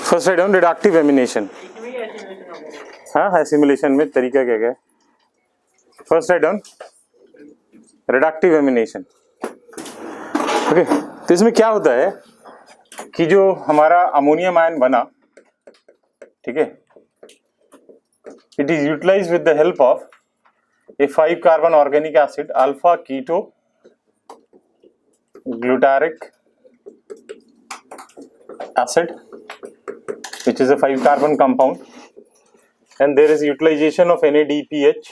First write down reductive ammunition. हाँ, assimilation में तरीका क्या क्या है? First write down reductive ammunition. Okay, तो इसमें क्या होता है कि जो हमारा अमोनियम आयन बना, ठीक है, it is utilized with the help of a 5 carbon organic acid alpha keto glutaric acid, which is a 5 carbon compound, and there is utilization of NADPH,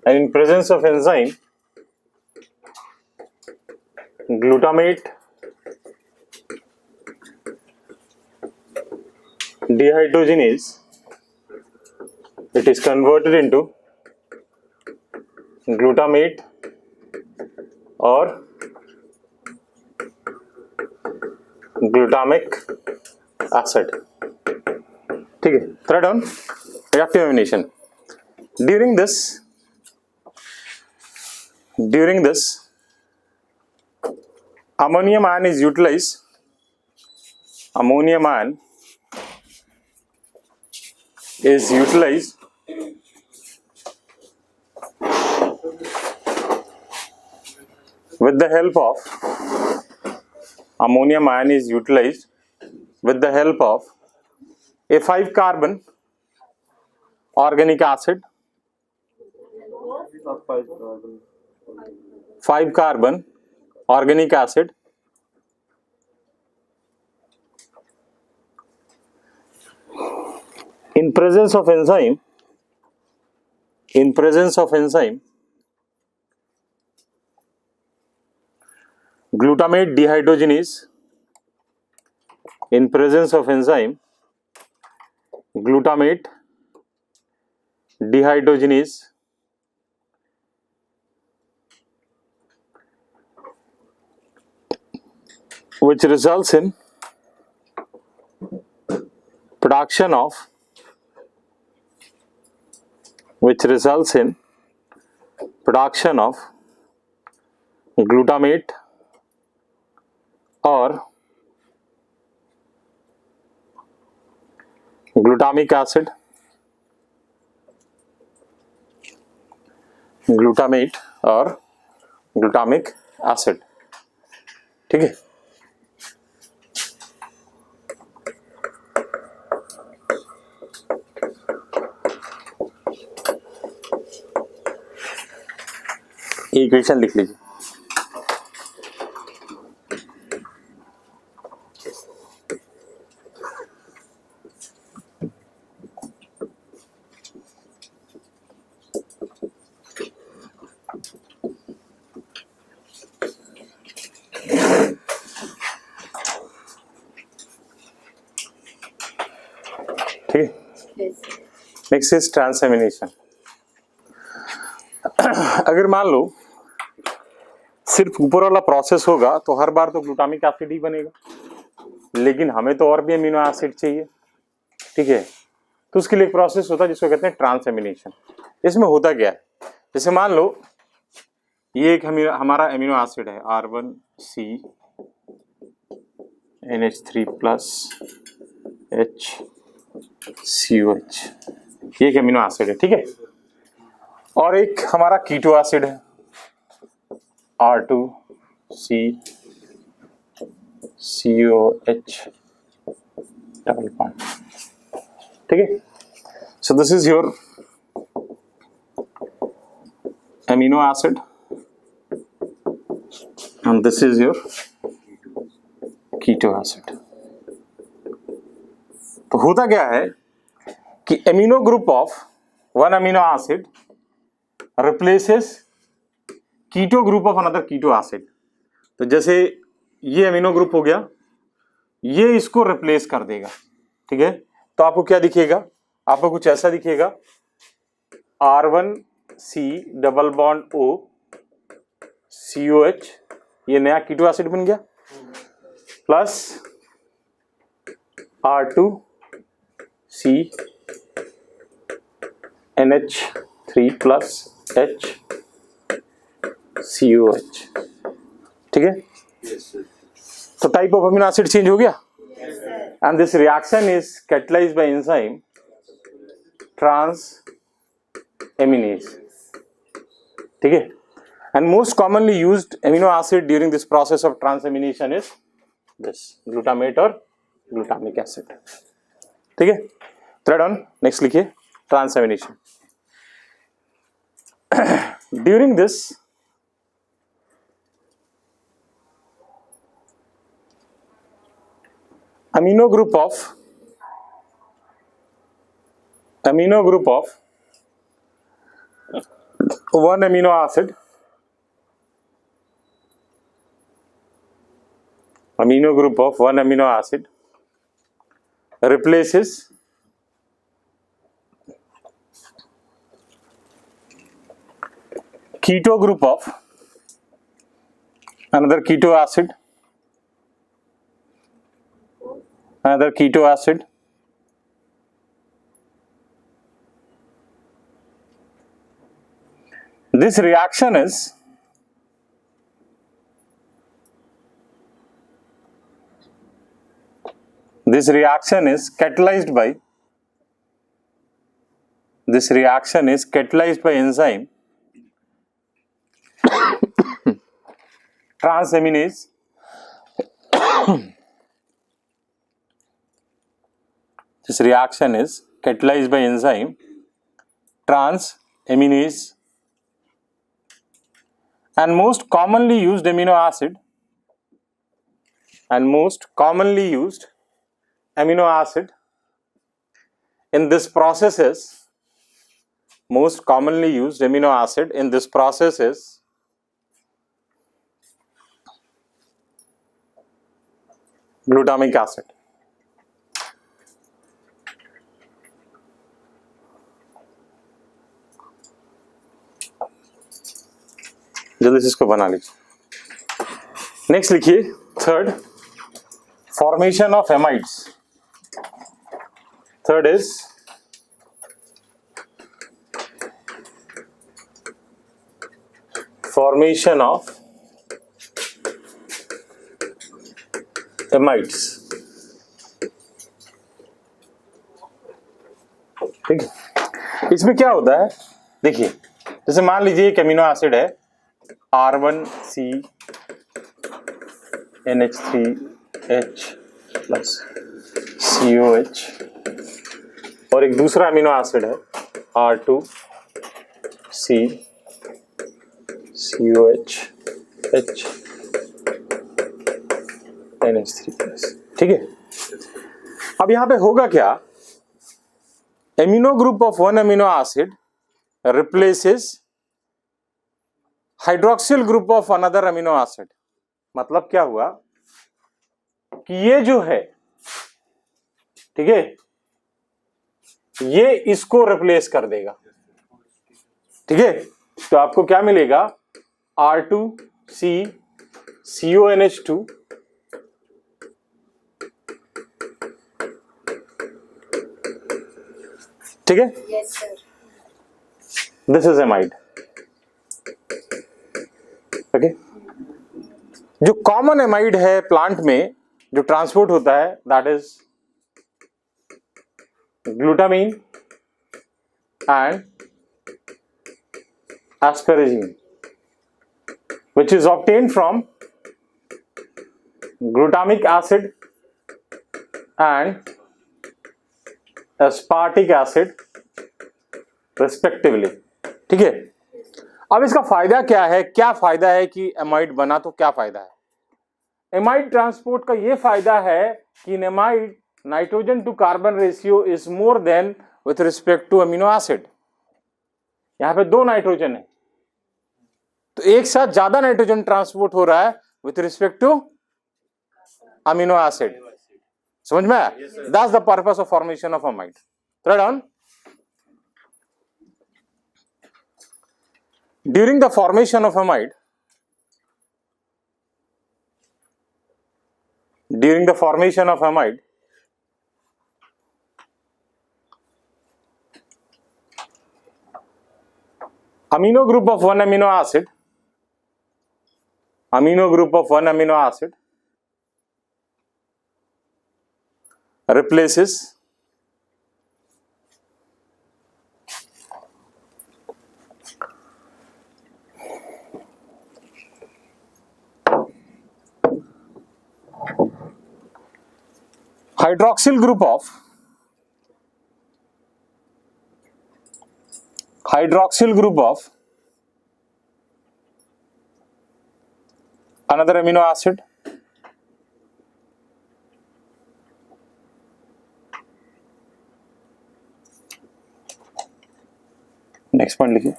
and in presence of enzyme glutamate dehydrogenase, it is converted into glutamate or glutamic acid, ठीक है। Third down reductive ammunition. During this ammonium ion is utilized, ammonium ion is utilized with the help of ammonium ion is utilized with the help of a 5 carbon organic acid, 5 carbon organic acid in presence of enzyme glutamate dehydrogenase, in presence of enzyme glutamate dehydrogenase which results in production of glutamate or glutamic acid, glutamate और glutamic acid, ठीक है। Equation लिख लीजिए। ठीक है, next is transamination. अगर मान लो सिर्फ ऊपर वाला प्रोसेस होगा तो हर बार तो ग्लूटामिक एसिड ही बनेगा, लेकिन हमें तो और भी अमीनो एसिड चाहिए, ठीक है। तो उसके लिए एक प्रोसेस होता है जिसको कहते हैं ट्रांसएमिनेशन। इसमें होता क्या है, जैसे मान लो ये एक हमारा अमीनो एसिड है R1C NH3 प्लस HCOH, ये एक अमीनो एसिड है, ठीक है। और एक हमारा कीटो एसिड है R2C COH डबल बॉन्ड, ठीक है। So this is your amino acid and this is your keto acid। तो होता क्या है कि amino group of one amino acid replaces keto group of another keto acid. तो जैसे ये अमीनो ग्रुप हो गया, ये इसको रिप्लेस कर देगा, ठीक है। तो आपको क्या दिखेगा, आपको कुछ ऐसा दिखेगा R1C double bond O COH, ये नया कीटो एसिड बन गया, plus R2C NH3 plus HCOH, ठीक है। तो type of amino acid change हो गया। and this reaction is catalyzed by enzyme transaminase. ठीक है, and most commonly used amino acid during this process of transamination is this glutamate or glutamic acid. ठीक है, thread on next लिखिए transamination. During this amino group of one amino acid replaces keto group of another keto acid. This reaction is catalyzed by enzyme transaminase. This reaction is catalyzed by enzyme transaminase, and most commonly used amino acid in this process is glutamic acid. जल्दी से इसको बना लीजिए. Next लिखिए third, formation of amides. Third is formation of amides. ठीक है, इसमें क्या होता है देखिए, जैसे मान लीजिए एक अमीनो एसिड है R1C NH3H प्लस COH, और एक दूसरा अमीनो एसिड है R2C COH H NH3 plus. ठीक है, अब यहां पे होगा क्या, amino group of one amino acid replaces hydroxyl group of another amino acid. मतलब क्या हुआ कि ये जो है, ठीक है, ये इसको रिप्लेस कर देगा. ठीक है, तो आपको क्या मिलेगा, R2C CONH2 ठीक है. Yes, sir. This is amide. Okay, जो कॉमन एमाइड है प्लांट में जो ट्रांसपोर्ट होता है that is glutamine and asparagine, which is obtained from glutamic acid and aspartic acid respectively. ठीक है, अब इसका फायदा क्या है, क्या फायदा है कि एमाइड बना, तो क्या फायदा है एमाइड ट्रांसपोर्ट का? ये फायदा है कि in amide nitrogen to carbon ratio is more than with respect to amino acid. यहां पे दो नाइट्रोजन है तो एक साथ ज्यादा नाइट्रोजन ट्रांसपोर्ट हो रहा है with respect to amino acid. समझ में आया? That's the purpose of formation of amide. Thread on. During the formation of amide, amino group of one amino acid replaces hydroxyl group of another amino acid next point लिखिए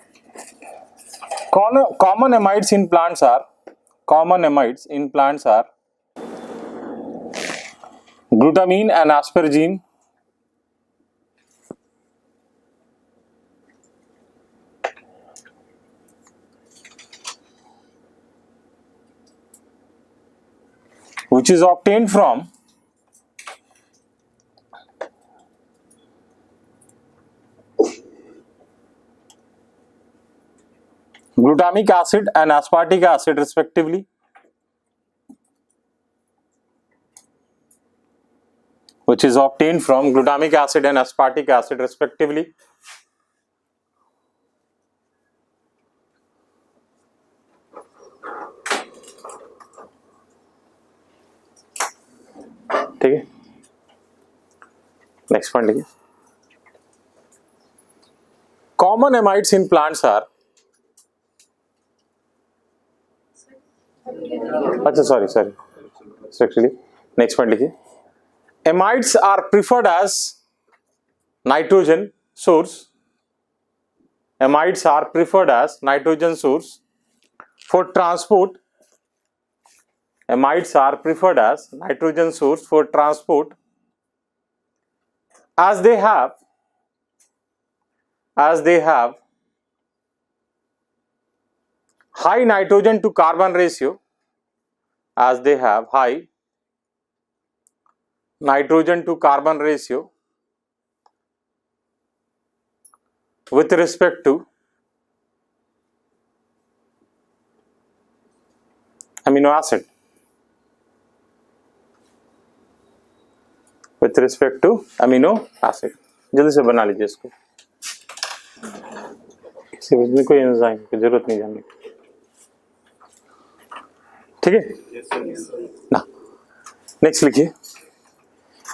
common amides in plants are glutamine and asparagine, which is obtained from glutamic acid and aspartic acid respectively, which is obtained from glutamic acid and aspartic acid respectively. ठीक है, next point लिखिए common amides in plants are अच्छा sorry actually next point लिखिए amides are preferred as nitrogen source amides are preferred as nitrogen source for transport. Amides are preferred as nitrogen source for transport as they have high nitrogen to carbon ratio, as they have high nitrogen to carbon ratio with respect to amino acid, with respect to amino acid. जल्दी से बना लीजिए इसको, इसमें कोई enzyme की जरूरत नहीं जानने, ठीक है ना। नेक्स्ट लिखिए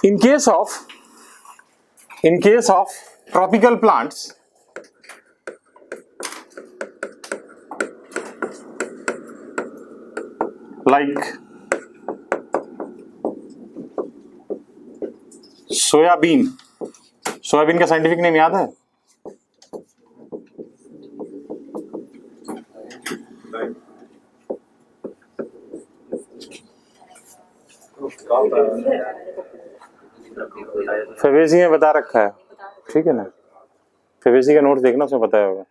in case of tropical plants like soybean का साइंटिफिक नेम याद है? फेबेसी में बता रखा है, ठीक है ना, फेबेसी का नोट्स देखना, उसमें बताया होगा।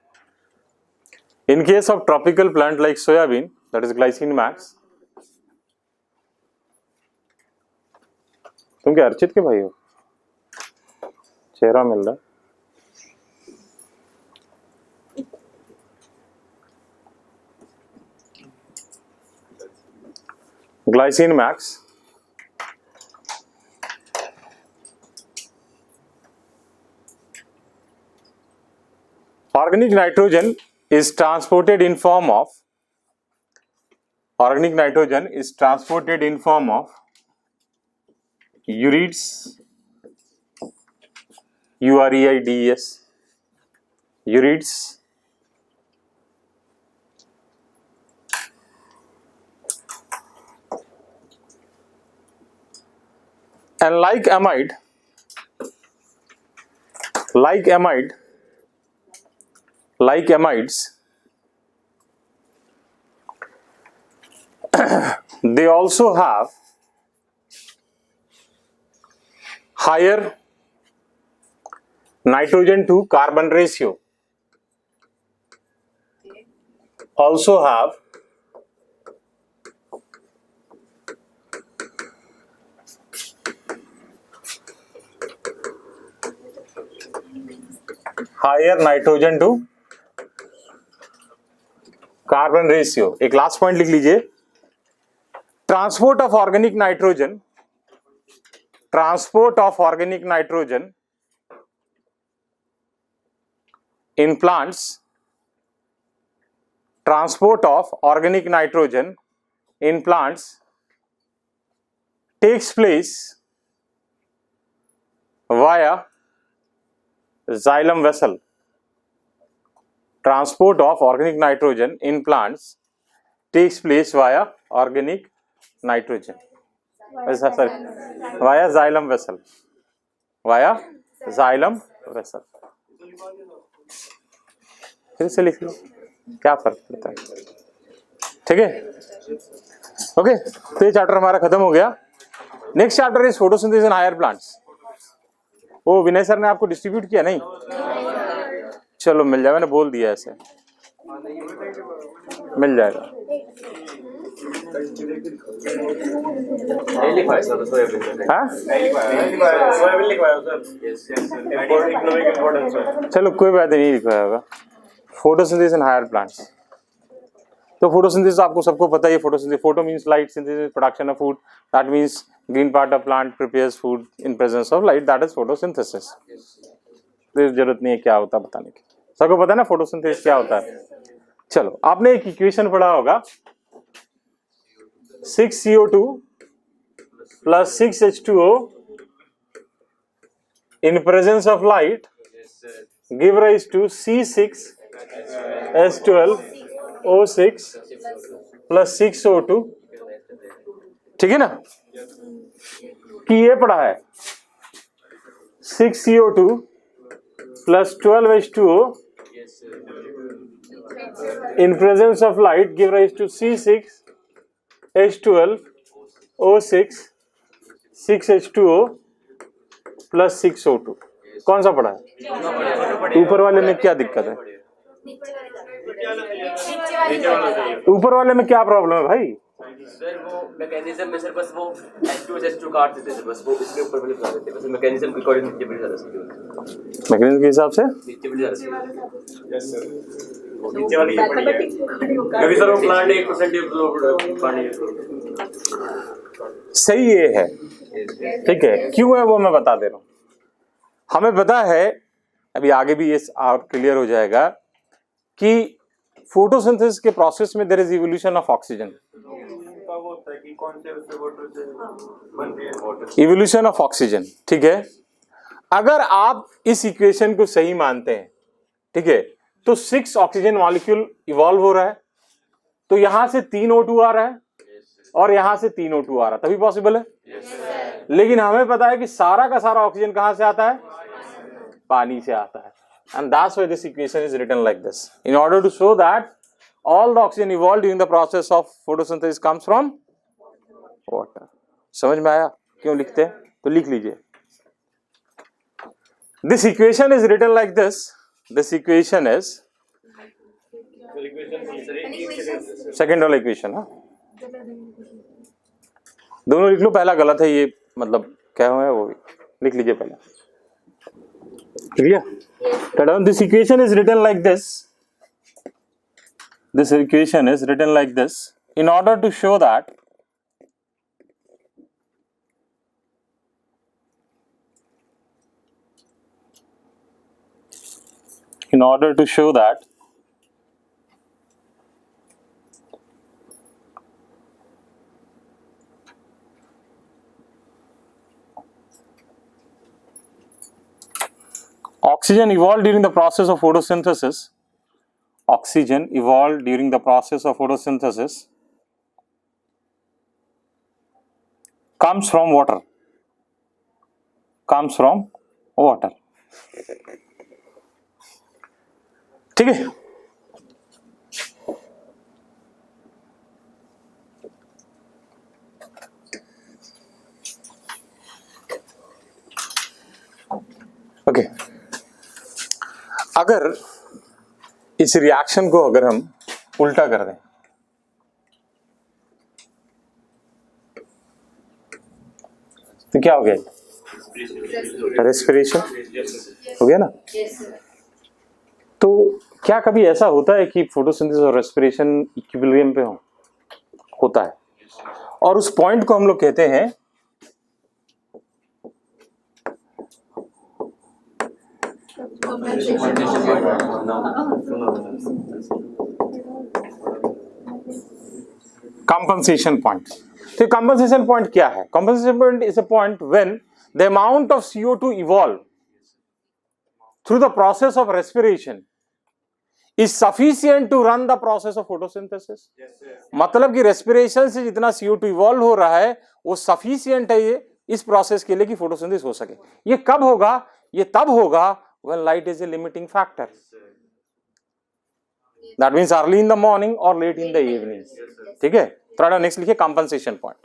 In case of tropical plant like soybean that is glycine max. तुम क्या अर्चित के भाई हो? चेहरा मिल रहा है। Glycine max organic nitrogen is transported in form of ureids, ureids, ureids, and like amides, they also have higher nitrogen to carbon ratio, also have higher nitrogen to carbon ratio. एक last point लिख लीजिए, transport of organic nitrogen transport of organic nitrogen in plants, transport of organic nitrogen in plants takes place via xylem vessel. Transport of organic nitrogen in plants takes place via organic nitrogen. Sorry, via xylem vessel. Via xylem vessel. फिर से लिख लो, क्या फर्क पड़ता है। ठीक है, okay. तो ये चैप्टर हमारा खत्म हो गया। Next chapter is photosynthesis in higher plants. वो विनय सर ने आपको डिस्ट्रीब्यूट किया नहीं? चलो मिल जाए, मैंने बोल दिया ऐसे मिल जाएगा। हाँ? चलो कोई बात नहीं लिखवाया होगा। Photosynthesis in higher plants. तो फोटोसिंथेसिस आपको सबको पता है। Photosynthesis, photo means light, synthesis production of food, that means green part of plant prepares food in presence of light, that is photosynthesis. जरूरत नहीं है क्या होता बताने की, सबको पता है ना फोटोसिंथेसिस क्या होता है। चलो, आपने एक इक्वेशन पढ़ा होगा, 6CO2 plus 6H2O in presence of light give rise to C6H12O6 plus 6O2। ठीक है ना? कि ये पढ़ा है 6CO2 plus 12H2O in presence of light give rise to C6H12O6 6H2O plus 6O2। कौन सा पढ़ा है? ऊपर वाले में क्या दिक्कत है? ऊपर वाले में क्या प्रॉब्लम है भाई? सर वो मैकेनिज्म में सर बस वो H2 काट देते थे, बस वो इसके ऊपर भी लगा देते, बस मैकेनिज्म के अकॉर्डिंग नीचे बढ़ जाता है। मैकेनिज्म के हिसाब से नीचे बढ़ जाता है। यस सर, नीचे वाली ये पड़ी है। कभी सर वो प्लांट 1% पानी है। सही ये है, ठीक है। क्यों है वो मैं बता दे रहा हूँ। हमें पता है, अभी आगे भी ये और क्लियर हो जाएगा कि फोटोसिंथेसिस के प्रोसेस में there is evolution of oxygen. Evolution of oxygen, ठीक है। अगर आप इस इक्वेशन को सही मानते हैं, ठीक है, तो 6 ऑक्सीजन मॉलिक्यूल इवॉल्व हो रहा है, तो यहां से 3 O2 आ रहा है और यहां से 3 O2 आ रहा है, तभी पॉसिबल है। लेकिन हमें पता है कि सारा का सारा ऑक्सीजन कहां से आता है? पानी से आता है। And that's why this equation is written like this, in order to show that all the oxygen evolved during the process of photosynthesis comes from water। समझ में आया क्यों लिखते हैं? तो लिख लीजिए। This equation is written like this. This equation is second वाला इक्वेशन। हाँ, दोनों लिख लो। पहला गलत है, ये मतलब क्या है वो भी लिख लीजिए पहले। Clear? This equation is written like this. This equation is written like this in order to show that oxygen evolved during the process of photosynthesis. Oxygen evolved during the process of photosynthesis comes from water. Comes from water. ठीक है? Okay. अगर इस reaction को अगर हम उल्टा कर दें, तो क्या हो गया? रेस्पिरेशन हो गया ना। तो क्या कभी ऐसा होता है कि फोटोसिंथेसिस और रेस्पिरेशन इक्विलिब्रियम पे होता है, और उस पॉइंट को हम लोग कहते हैं कंपनसेशन पॉइंट। तो कंपनसेशन पॉइंट क्या है? Compensation point is a point when the amount of CO2 evolve through the process of respiration is sufficient to run the process of photosynthesis. मतलब कि रेस्पिरेशन से जितना CO2 इवॉल्व हो रहा है वो सफिशिएंट है ये इस प्रोसेस के लिए कि फोटोसिंथेसिस हो सके। ये कब होगा? ये तब होगा when light is a limiting factor. That means early in the morning or late in the evening. ठीक है? थोड़ा नेक्स्ट लिखिए compensation point.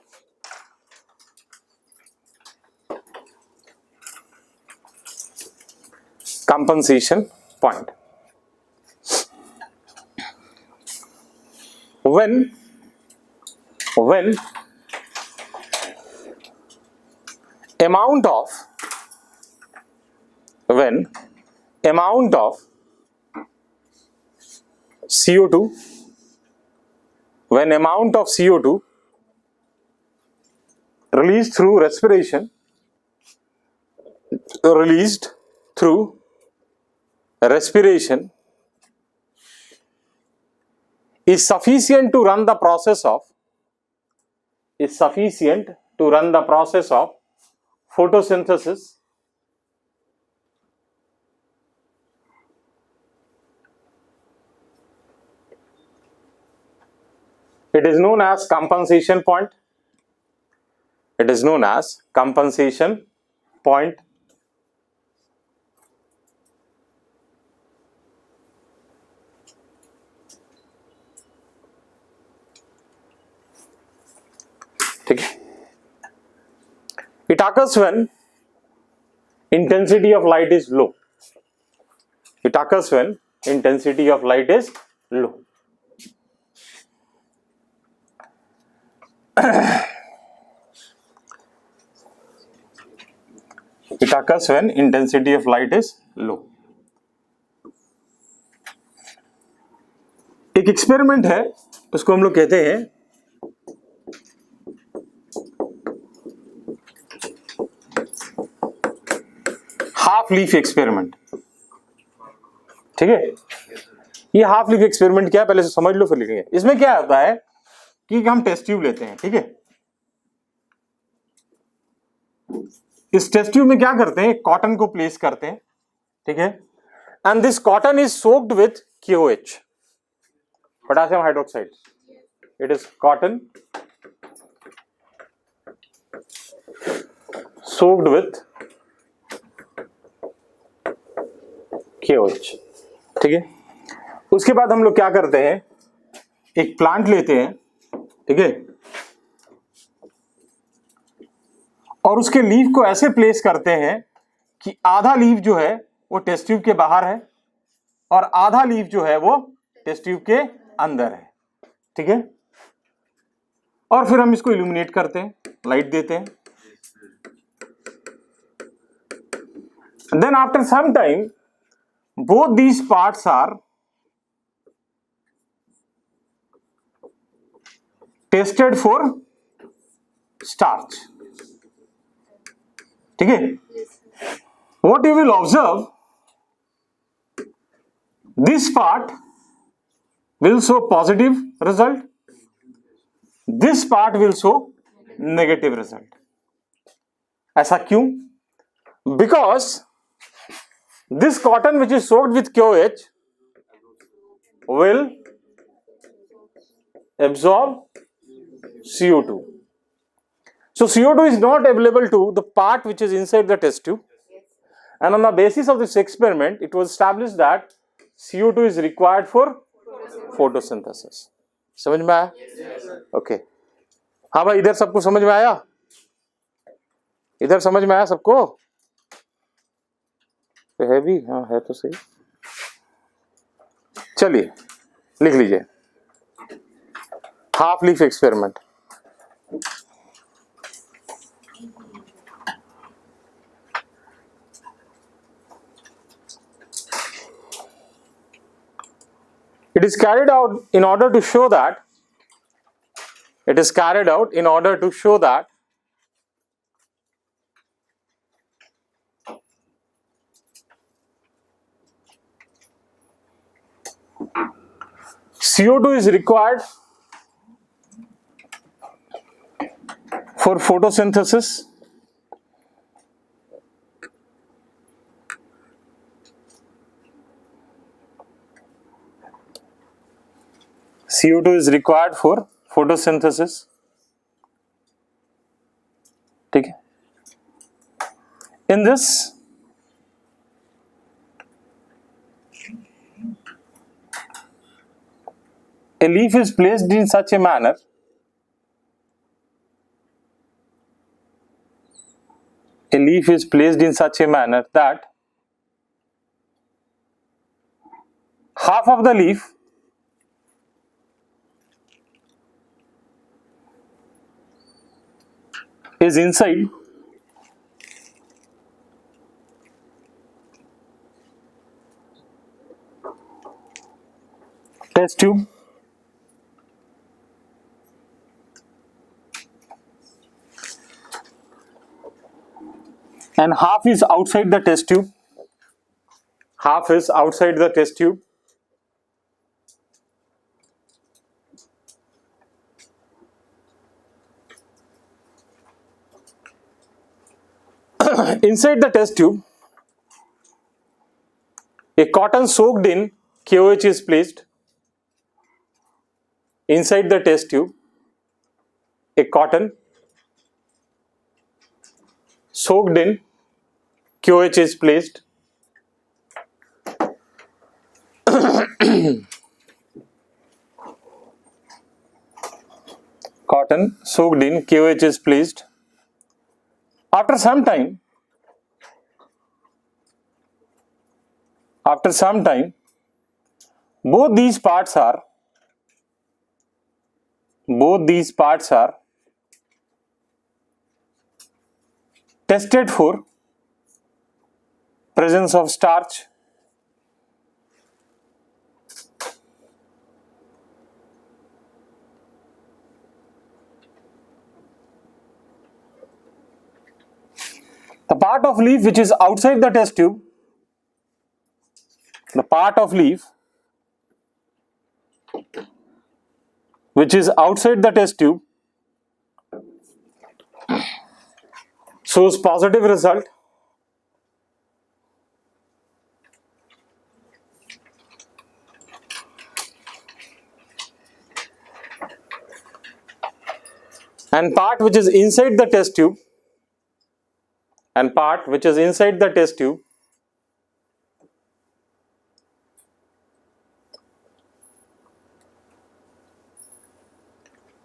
Compensation point when amount of CO2 when amount of CO2 released through respiration is sufficient to run the process of photosynthesis it is known as compensation point. It is known as compensation point. ठीक है? It occurs when intensity of light is low. It occurs when intensity of light is low. It occurs when intensity of light is low. एक experiment है उसको हम लोग कहते हैं half leaf experiment. ठीक है? ये हाफ लीफ एक्सपेरिमेंट क्या है पहले से समझ लो फिर लिखेंगे। इसमें क्या होता है कि हम टेस्ट ट्यूब लेते हैं। ठीक है? इस टेस्ट ट्यूब में क्या करते हैं? कॉटन को प्लेस करते हैं। ठीक है? And this cotton is soaked with KOH, potassium hydroxide. It is cotton soaked with KOH। ठीक है? उसके बाद हम लोग क्या करते हैं? एक प्लांट लेते हैं। ठीक है? और उसके लीफ को ऐसे प्लेस करते हैं कि आधा लीफ जो है वो टेस्ट ट्यूब के बाहर है और आधा लीफ जो है वो टेस्ट ट्यूब के अंदर है। ठीक है? और फिर हम इसको इल्यूमिनेट करते हैं, लाइट देते हैं। Then after some time both these parts are tested for starch. ठीक है? What you will observe, this part will show positive result, this part will show negative result. ऐसा क्यों? Because this cotton which is soaked with KOH will absorb CO2. So CO2 is not available to the part which is inside the test tube, and on the basis of this experiment it was established that CO2 is required for photosynthesis. समझ में आया? Okay. हाँ भाई, इधर सबको समझ में आया? इधर समझ में आया सबको? तो है भी, हाँ है तो सही। चलिए लिख लीजिए half leaf experiment. It is carried out in order to show that CO2 is required for photosynthesis. CO2 is required for photosynthesis. ठीक है. In this, a leaf is placed in such a manner that half of the leaf is inside test tube, and half is outside the test tube. Half is outside the test tube. Inside the test tube, a cotton soaked in KOH is placed. Inside the test tube, a cotton soaked in KOH is placed. Cotton soaked in KOH is placed. After some time, both these parts are tested for presence of starch. The part of leaf which is outside the test tube, shows positive result. And part which is inside the test tube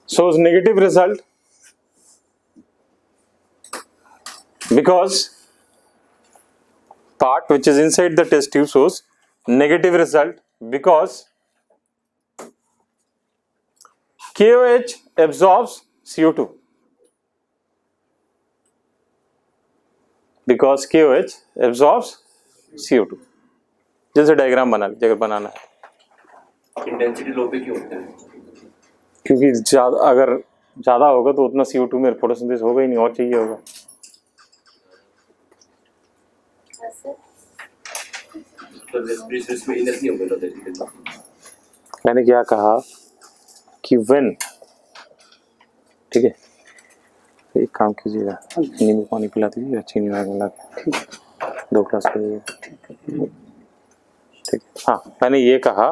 shows negative result, because part which is inside the test tube shows negative result because KOH absorbs CO2. Because KOH absorbs CO2. जैसे diagram बना लीजिए अगर बनाना है. Intensity लो पे क्यों होता है? क्योंकि अगर ज़्यादा होगा तो उतना CO2 में फोटोसिंथेसिस होगा ही नहीं, और चाहिए होगा. मैंने क्या कहा कि when, ठीक है, एक काम कीजिएगा, नींबू पानी पिला दीजिए, चीनी मिला के, ठीक, 2 ग्लास पिलाइए, ठीक. हाँ, मैंने ये कहा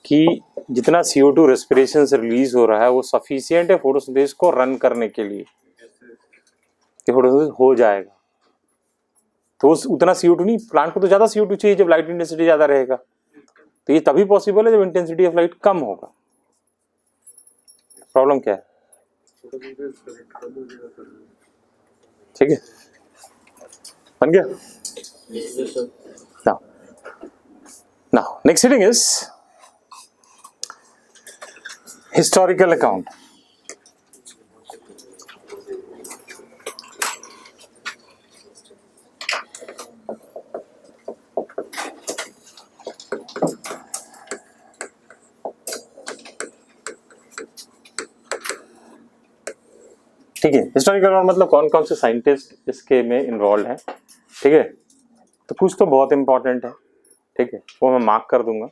कि जितना CO2 रेस्पिरेशन से रिलीज हो रहा है वो सफिशिएंट है फोटोसिंथेसिस को रन करने के लिए, कि फोटोसिंथेसिस हो जाएगा. तो उतना CO2 नहीं, प्लांट को तो ज़्यादा CO2 चाहिए जब लाइट इंटेंसिटी ज़्यादा रहेगा. तो ये तभी पॉसिबल है जब इंटेंसिटी ऑफ लाइट कम होगा. प्रॉब्लम क्या है? ठीक है, बन गया. Now next heading is historical account. ठीक है, हिस्टोरिकल अकाउंट मतलब कौन कौन से साइंटिस्ट इसके में इन्वॉल्व हैं. ठीक है, तो कुछ तो बहुत इंपॉर्टेंट है, ठीक है, वो मैं मार्क कर दूंगा.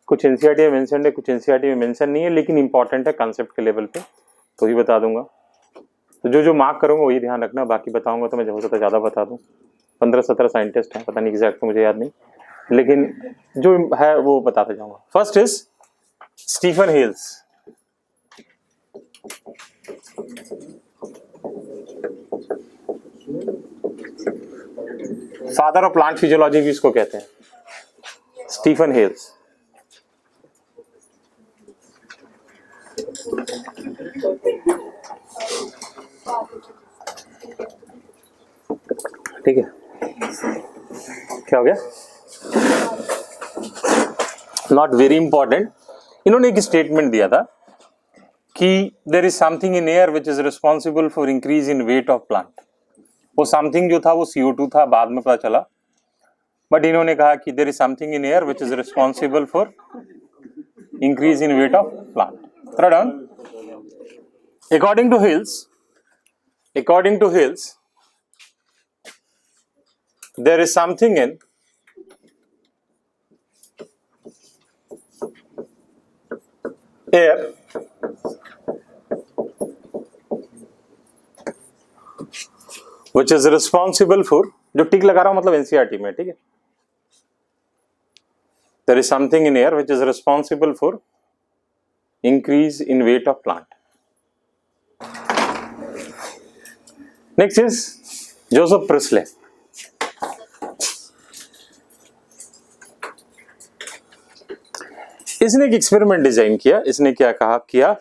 कुछ एनसीईआरटी में मेंशन है, कुछ एनसीईआरटी में मेंशन नहीं है, लेकिन इंपॉर्टेंट है कंसेप्ट के लेवल पे, तो ही बता दूंगा। तो जो जो मार्क करूंगा वही ध्यान रखना, बाकी बताऊंगा तो मैं हो सकता है ज़्यादा बता दूं। 15-17 साइंटिस्ट हैं, पता नहीं एग्जैक्ट मुझे याद नहीं, लेकिन जो है वो बताते जाऊंगा। First is Stephen Hales. Father of plant physiology भी इसको कहते हैं, स्टीफन हेल्स। ठीक है, क्या हो गया? Not very important. इन्होंने एक स्टेटमेंट दिया था कि there is something in air which is responsible for increase in weight of plant. वो समथिंग जो था वो CO2 था, बाद में पता चला, बट इन्होंने कहा कि there is something in air which is responsible for increase in weight of plant. Throw down. according to Hills, there is something in air which is responsible for, जो टिक लगा रहा हूं मतलब एनसीईआरटी में, ठीक है, there is something in air which is responsible for increase in weight of plant. Next is Joseph Priestley. इसने एक एक्सपेरिमेंट डिजाइन किया। इसने क्या किया,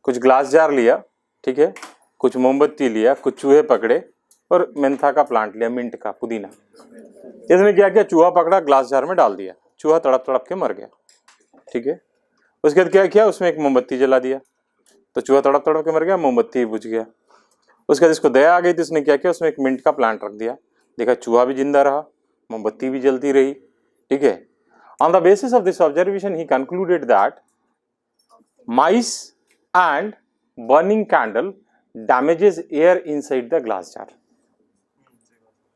कुछ ग्लास जार लिया, ठीक है, कुछ मोमबत्ती लिया, कुछ चूहे पकड़े और मेंथा का प्लांट लिया, मिंट का, पुदीना। इसने क्या किया, चूहा पकड़ा, ग्लास जार में डाल दिया, चूहा तड़प तड़प के मर गया, ठीक है। उसके बाद क्या किया, उसमें एक मोमबत्ती जला दिया, तो चूहा तड़प तड़प के मर गया, मोमबत्ती बुझ गया। उसके बाद इसको दया आ गई तो इसने क्या किया, उसमें एक मिंट का प्लांट रख दिया, देखा चूहा भी जिंदा रहा, मोमबत्ती भी जलती रही, ठीक है। On the basis of this observation, he concluded that mice and burning candle damages air inside the glass jar.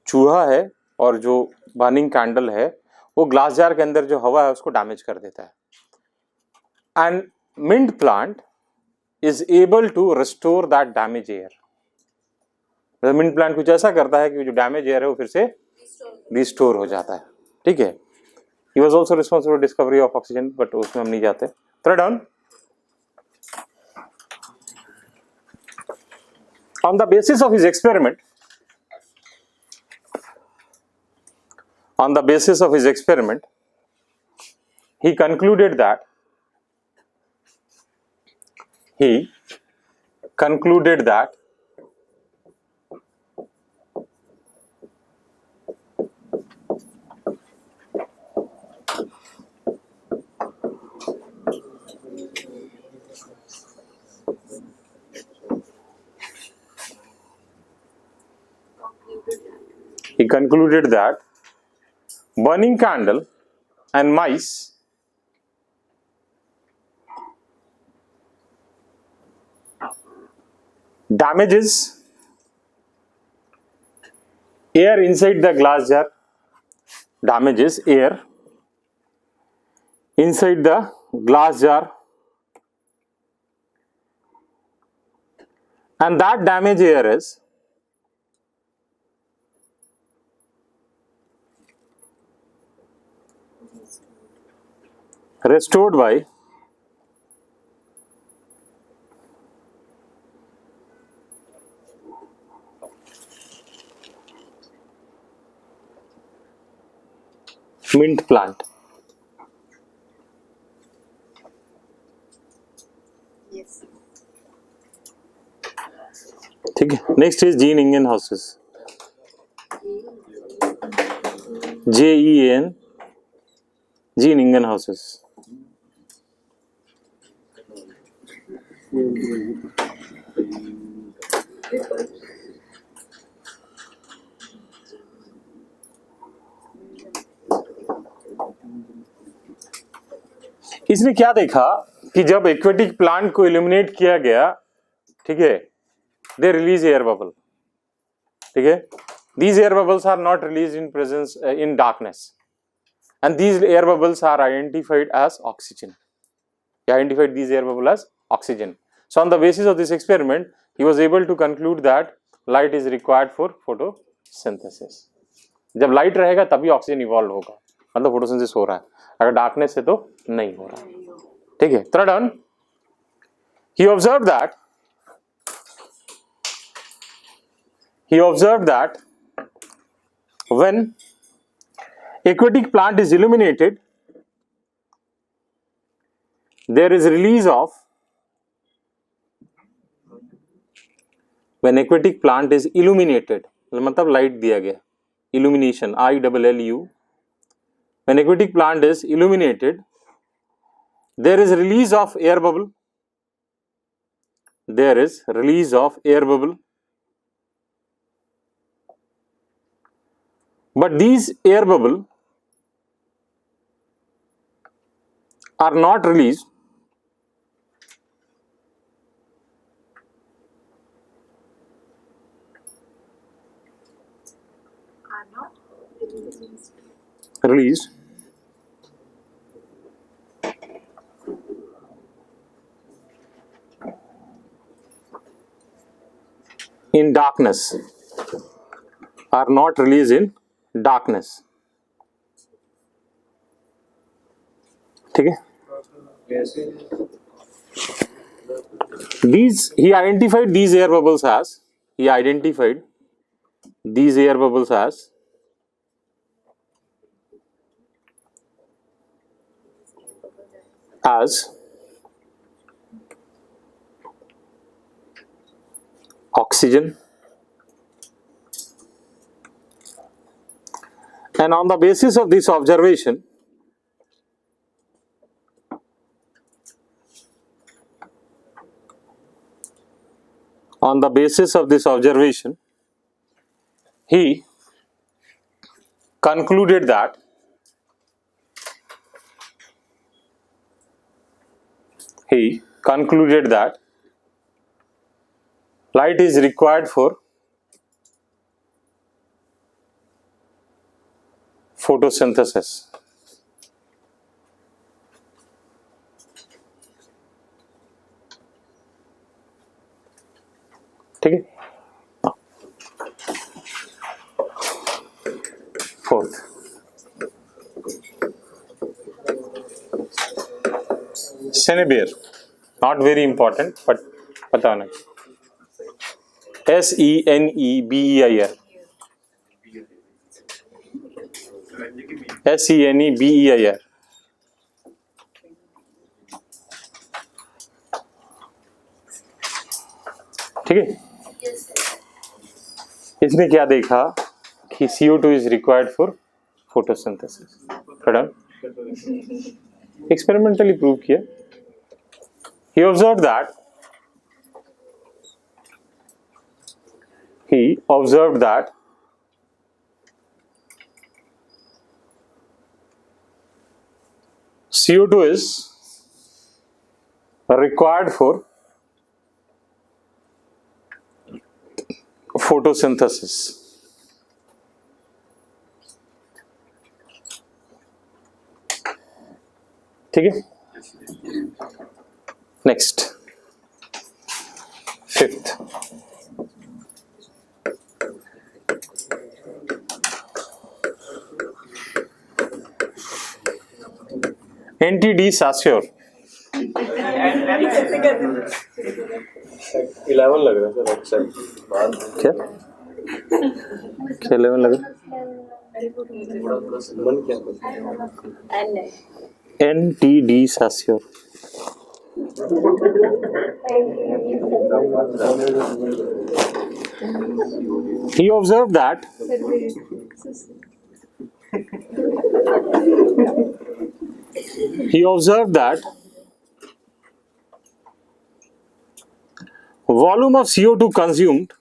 चूहा है और जो बर्निंग कैंडल है वो ग्लास जार के अंदर जो हवा है उसको डैमेज कर देता है। And mint plant is able to restore that damage air. Mint plant कुछ ऐसा करता है कि जो डैमेज एयर है वो फिर से रिस्टोर हो जाता है, ठीक है। He was also responsible for discovery of oxygen, but उसमें हम नहीं जाते। Third down. On the basis of his experiment, he concluded that burning candle and mice damages air inside the glass jar, damages air inside the glass jar, and that damaged air is restored by mint plant. Yes. ठीक है। Next is Jean Ingenhousz, JEAN, Jean Ingenhousz. इसने क्या देखा कि जब aquatic plant को illuminate किया गया, ठीक है, दे रिलीज एयर बबल, ठीक है। These air bubbles are not release in presence in darkness, and these air bubbles are identified as oxygen. He identified these air bubbles as oxygen. So on the basis of this experiment, he was able to conclude that light is required for photosynthesis. जब light रहेगा तभी oxygen evolve होगा, मतलब photosynthesis हो रहा है, अगर darkness है तो नहीं हो रहा है. ठीक है, third down. He observed that when aquatic plant is illuminated, there is release of, when aquatic plant is illuminated, मतलब लाइट दिया गया, illumination, ILLU, when aquatic plant is illuminated, there is release of air bubble, there is release of air bubble, but these air bubble are not released in darkness, are not released in darkness. ठीक है, these, he identified these air bubbles as, as oxygen, and on the basis of this observation, he concluded that light is required for photosynthesis. ठीक है. Fourth, Senebier, not very important, but पता होना. SENEBEIR, SENEBEIR. ठीक है. इसने क्या देखा कि CO2 is required for photosynthesis. Pardon? Experimentally prove किया. He observed that CO2 is required for photosynthesis. ठीक है. Next, fifth, NTD Saussure. 11 लग रहा है सर एक्सेप्ट क्या 11 लगा. मन क्या NTD Saussure. He observed that volume of CO2 consumed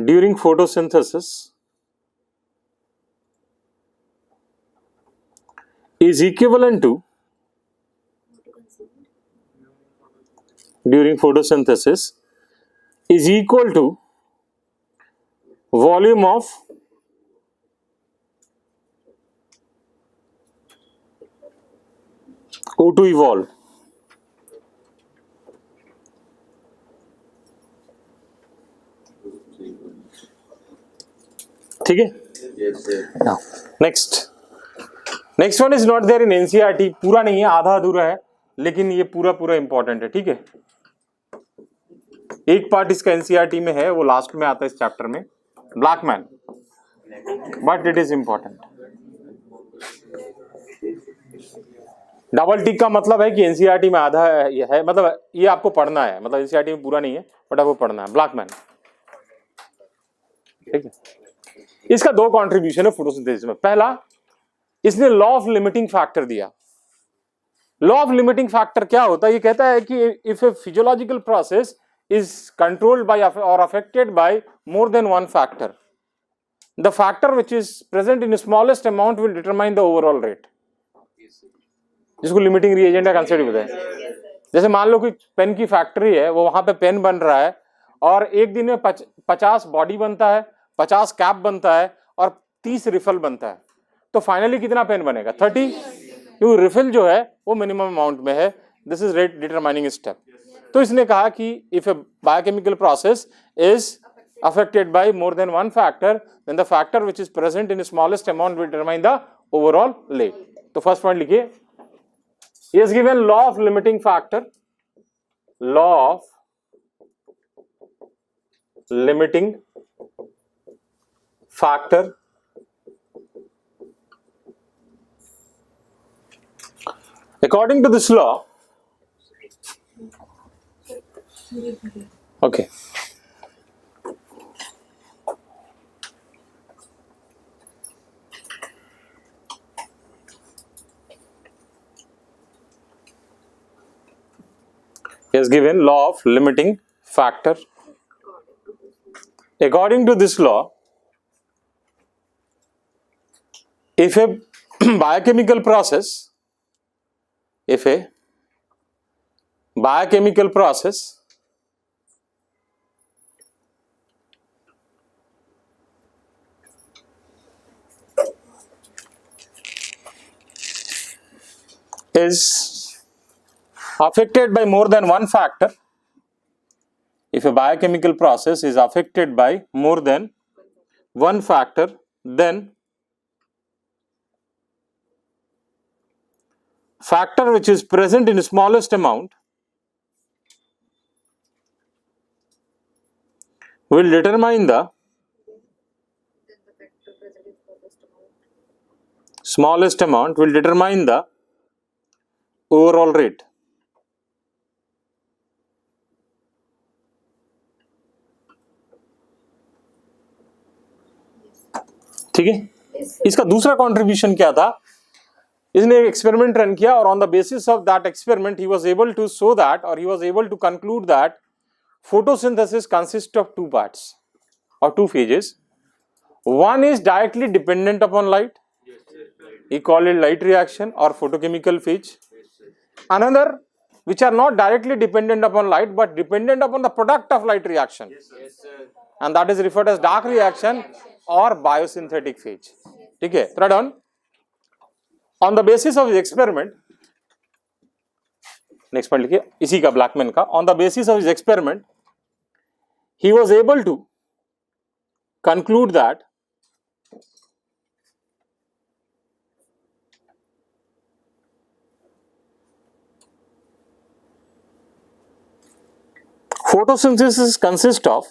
during photosynthesis is equivalent to is equal to volume of O2 evolve. ठीक है, next one is not there in NCERT, पूरा नहीं है, आधा अधूरा है, लेकिन ये पूरा पूरा इंपॉर्टेंट है। ठीक है, एक पार्ट इसका एनसीईआरटी में है, वो लास्ट में आता है इस चैप्टर में, Blackman, but it is important. Double tick का मतलब है कि एनसीईआरटी में आधा है, मतलब ये आपको पढ़ना है, मतलब एनसीईआरटी में पूरा नहीं है बट आपको पढ़ना है, ब्लैकमैन। ठीक है, इसका दो कंट्रीब्यूशन है फोटोसिंथेसिस में। पहला, इसने लॉ ऑफ लिमिटिंग फैक्टर दिया। लॉ ऑफ लिमिटिंग फैक्टर क्या होता है? ये कहता है कि if a physiological process is controlled by और affected by more than one factor, the factor which is present in smallest amount will determine the overall rate, जिसको लिमिटिंग रिएजेंट का कंसेप्ट बताया। जैसे मान लो कि पेन की फैक्ट्री है, वो वहां पे पेन बन रहा है और एक दिन में 50 बॉडी बनता है, 50 कैप बनता है और 30 रिफिल बनता है, तो फाइनली कितना पेन बनेगा? 30, क्योंकि रिफिल जो है वो मिनिमम अमाउंट में है। This is rate determining step. तो इसने कहा कि if A biochemical process is affected by more than one factor, then the factor which is present in the smallest amount will determine the overall rate. तो first point लिखिए, he has given law of limiting factor, law of limiting factor, according to this law, okay, he has given law of limiting factor. According to this law, if a biochemical process is affected by more than one factor, if a biochemical process is affected by more than one factor, then factor which is present in smallest amount will determine the smallest amount will determine the overall rate. ठीक है, इसका दूसरा contribution क्या था? इसने एक experiment run किया और on the basis of that experiment he was able to show that, और he was able to conclude that photosynthesis consists of two parts or two phases. One is directly dependent upon light, he called it light reaction or photochemical phase. Another which are not directly dependent upon light but dependent upon the product of light reaction, and that is referred as dark reaction or biosynthetic phase. ठीक है, third on the basis of his experiment, next point लिखिए इसी का, Blackman का, on the basis of his experiment he was able to conclude that photosynthesis consists of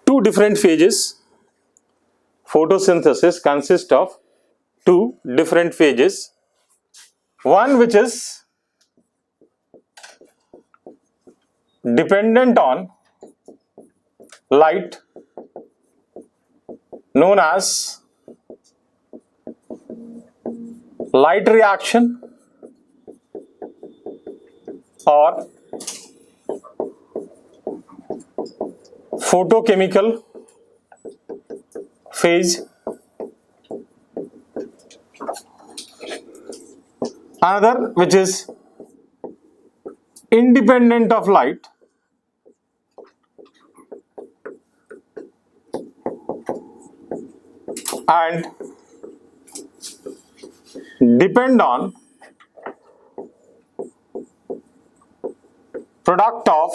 two different phases. Photosynthesis consists of two different phases. One which is dependent on light, known as light reaction or photochemical phase. phase. Another which is independent of light and depend on product of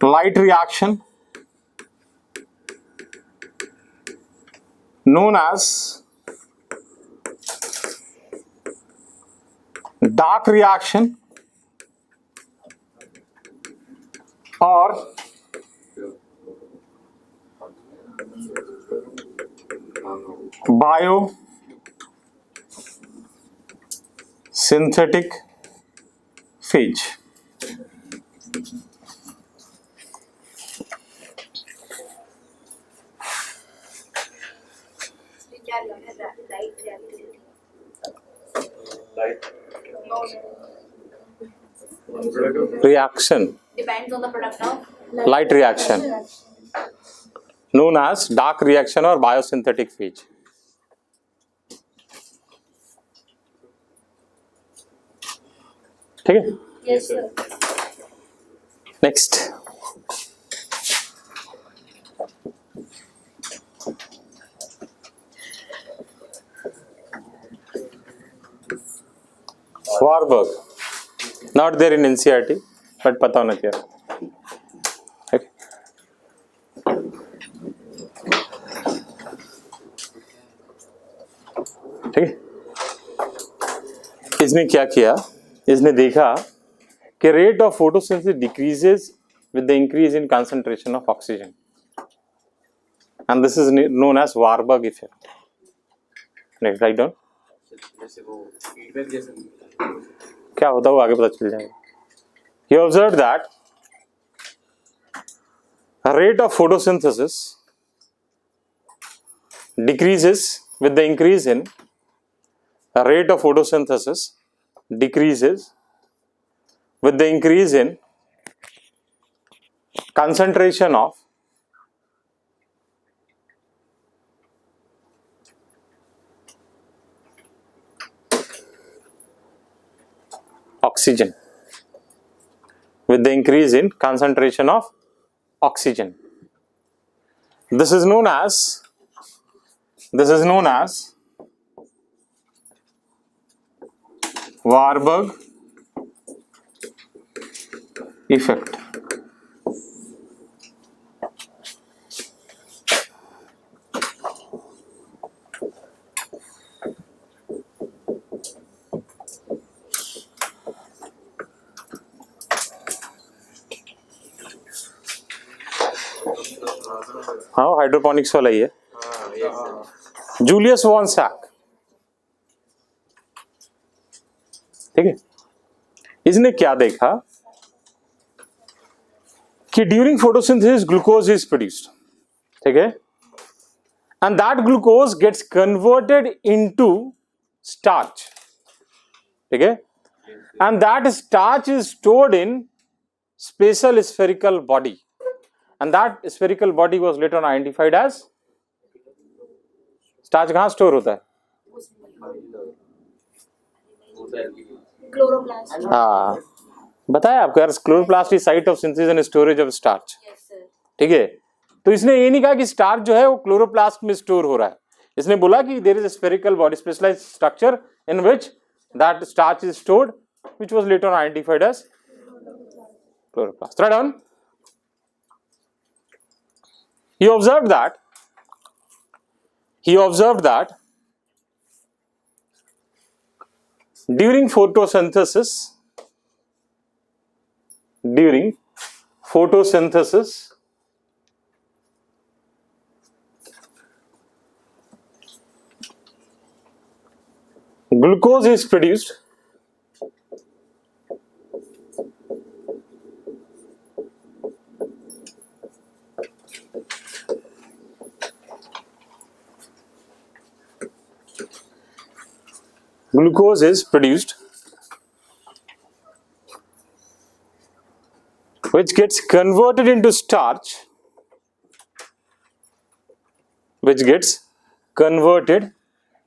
light reaction known as dark reaction or biosynthetic phase. Reaction Depends on the product of light reaction known as dark reaction or biosynthetic phase. ठीक है? yes sir. Next. Warburg. Not there in NCERT, but पता होना चाहिए. Okay. ठीक है? इसने क्या किया? इसने देखा कि rate of photosynthesis decreases with the increase in concentration of oxygen, and this is known as Warburg effect. Next, write down. जैसे वो फीडबैक जैसे क्या होता है वो आगे पता चल जाएगा. He observed that the rate of photosynthesis decreases with the increase in the rate of photosynthesis decreases with the increase in concentration of oxygen, with the increase in concentration of oxygen. This is known as Warburg effect. हाँ hydroponics वाला ही है. Julius von Sachs. ठीक है. इसने क्या देखा कि during photosynthesis glucose is produced. ठीक है. And that glucose gets converted into starch. ठीक है. And that starch is stored in special spherical body. And that spherical body was later on identified as starch. कहाँ store होता है? Chloroplast. हाँ बताया आपको यार. Chloroplast is site of synthesis and storage of starch. Yes sir. ठीक है. तो इसने ये नहीं कहा कि स्टार्च जो है वो क्लोरोप्लास्ट में स्टोर हो रहा है. इसने बोला कि there is a spherical body specialized structure in which that starch is stored, which was later on identified as chloroplast. Write down. He observed that during photosynthesis glucose is produced which gets converted into starch which gets converted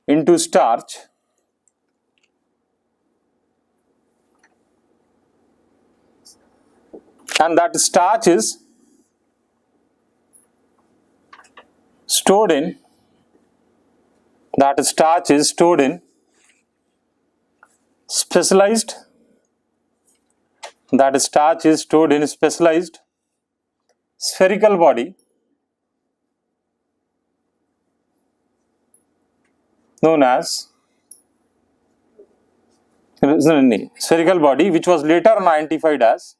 into starch, and that starch is stored in specialized spherical body known as spherical body, which was later on identified as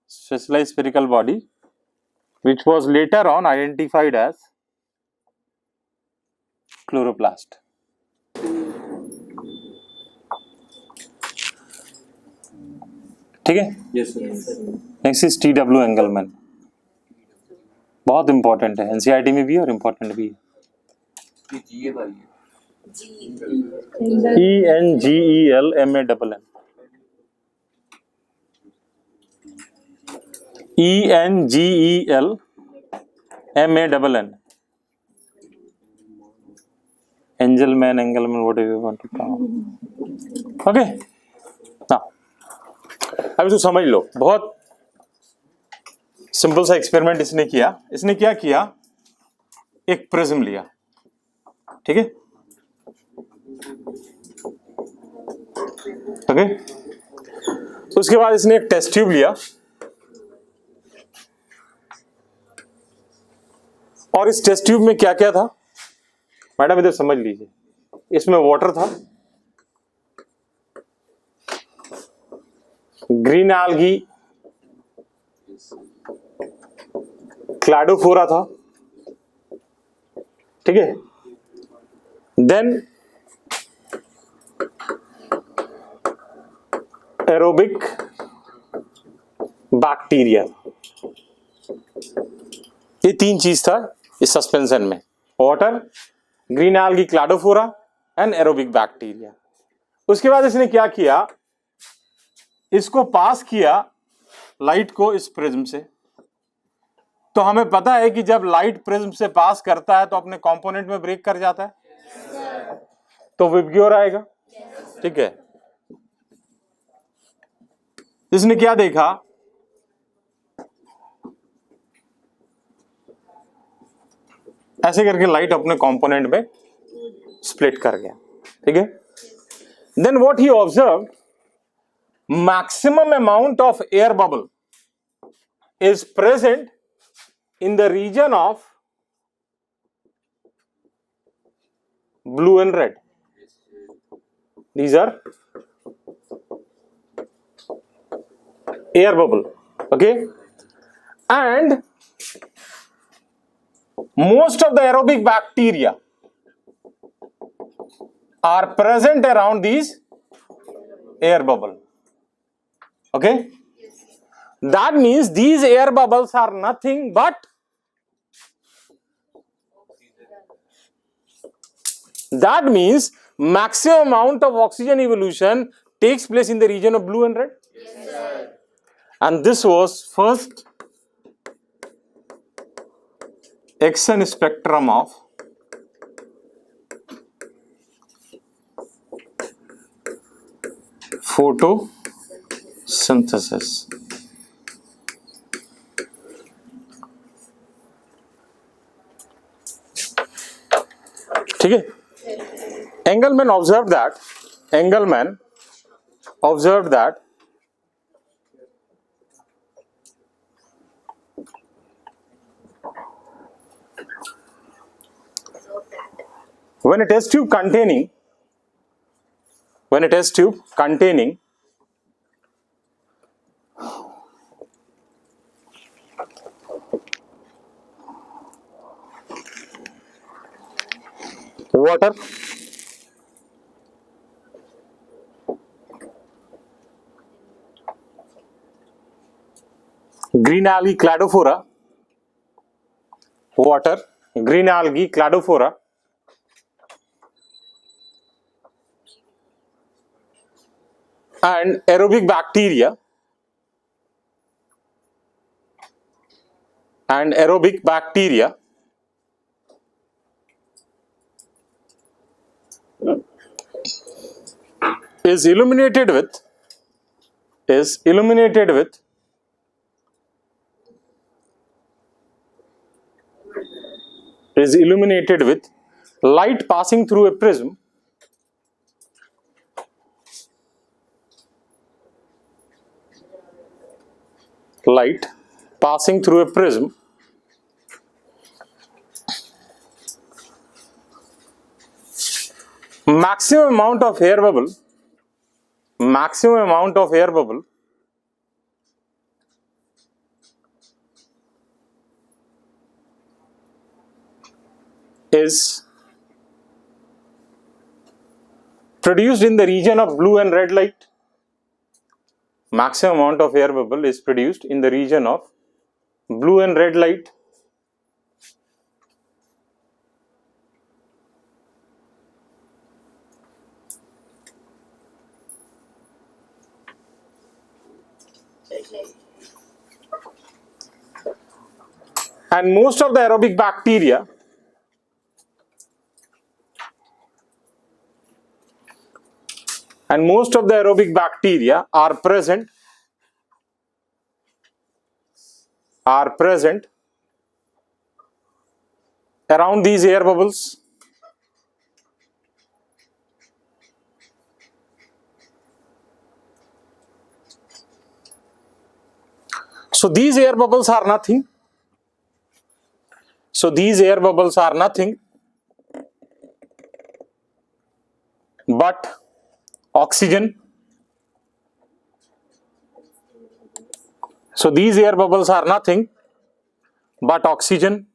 specialized spherical body, which was later on identified as chloroplast. ठीक है? Yes, sir. Next is T W. Engelmann, बहुत important है, NCERT में भी और important भी है. ये वाली है. ENGELMANN, ENGELMANN, Engelmann, Engelmann, whatever you want to call. Okay, now अभी तो समझ लो, बहुत सिंपल सा एक्सपेरिमेंट इसने किया. इसने क्या किया, एक प्रिज्म लिया, ठीक है, ओके. उसके बाद इसने एक टेस्ट ट्यूब लिया और इस टेस्ट ट्यूब में क्या क्या था, मैडम इधर समझ लीजिए. इसमें वाटर था, ग्रीन एल्गी, क्लैडोफोरा था, ठीक है. देन एरोबिक बैक्टीरिया, ये तीन चीज था इस सस्पेंशन में, water, green algae, Cladophora and aerobic bacteria. उसके बाद इसने क्या किया, इसको पास किया लाइट को इस प्रिज्म से. तो हमें पता है कि जब लाइट प्रिज्म से पास करता है तो अपने कंपोनेंट में ब्रेक कर जाता है, तो विबग्योर आएगा, ठीक है. इसने क्या देखा, ऐसे करके लाइट अपने कंपोनेंट में स्प्लिट कर गया, ठीक है. Then what he observe, maximum amount of air bubble is present in the region of blue and red. These are air bubble, okay, and most of the aerobic bacteria are present around these air bubble. Okay, that means these air bubbles are nothing but maximum amount of oxygen evolution takes place in the region of blue and red. Yes, and this was first X-ray spectrum of photosynthesis. ठीक है. Engelmann observed that when a test tube containing water, green algae, cladophora, water, green algae, cladophora, and aerobic bacteria is illuminated with light passing through a prism maximum amount of air bubble is produced in the region of blue and red light. Maximum amount of air bubble is produced in the region of blue and red light. And most of the aerobic bacteria are present around these air bubbles. So these air bubbles are nothing but oxygen. So these air bubbles are nothing but oxygen.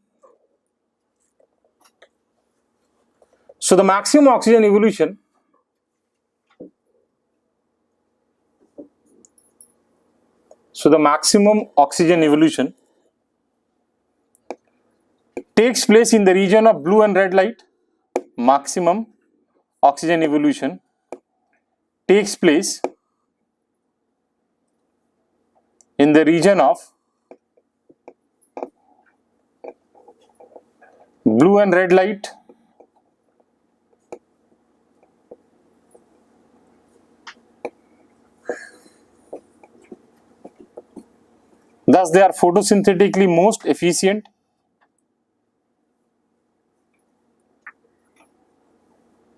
So the maximum oxygen evolution takes place in the region of blue and red light. Maximum oxygen evolution takes place in the region of blue and red light. Thus they are photosynthetically most efficient.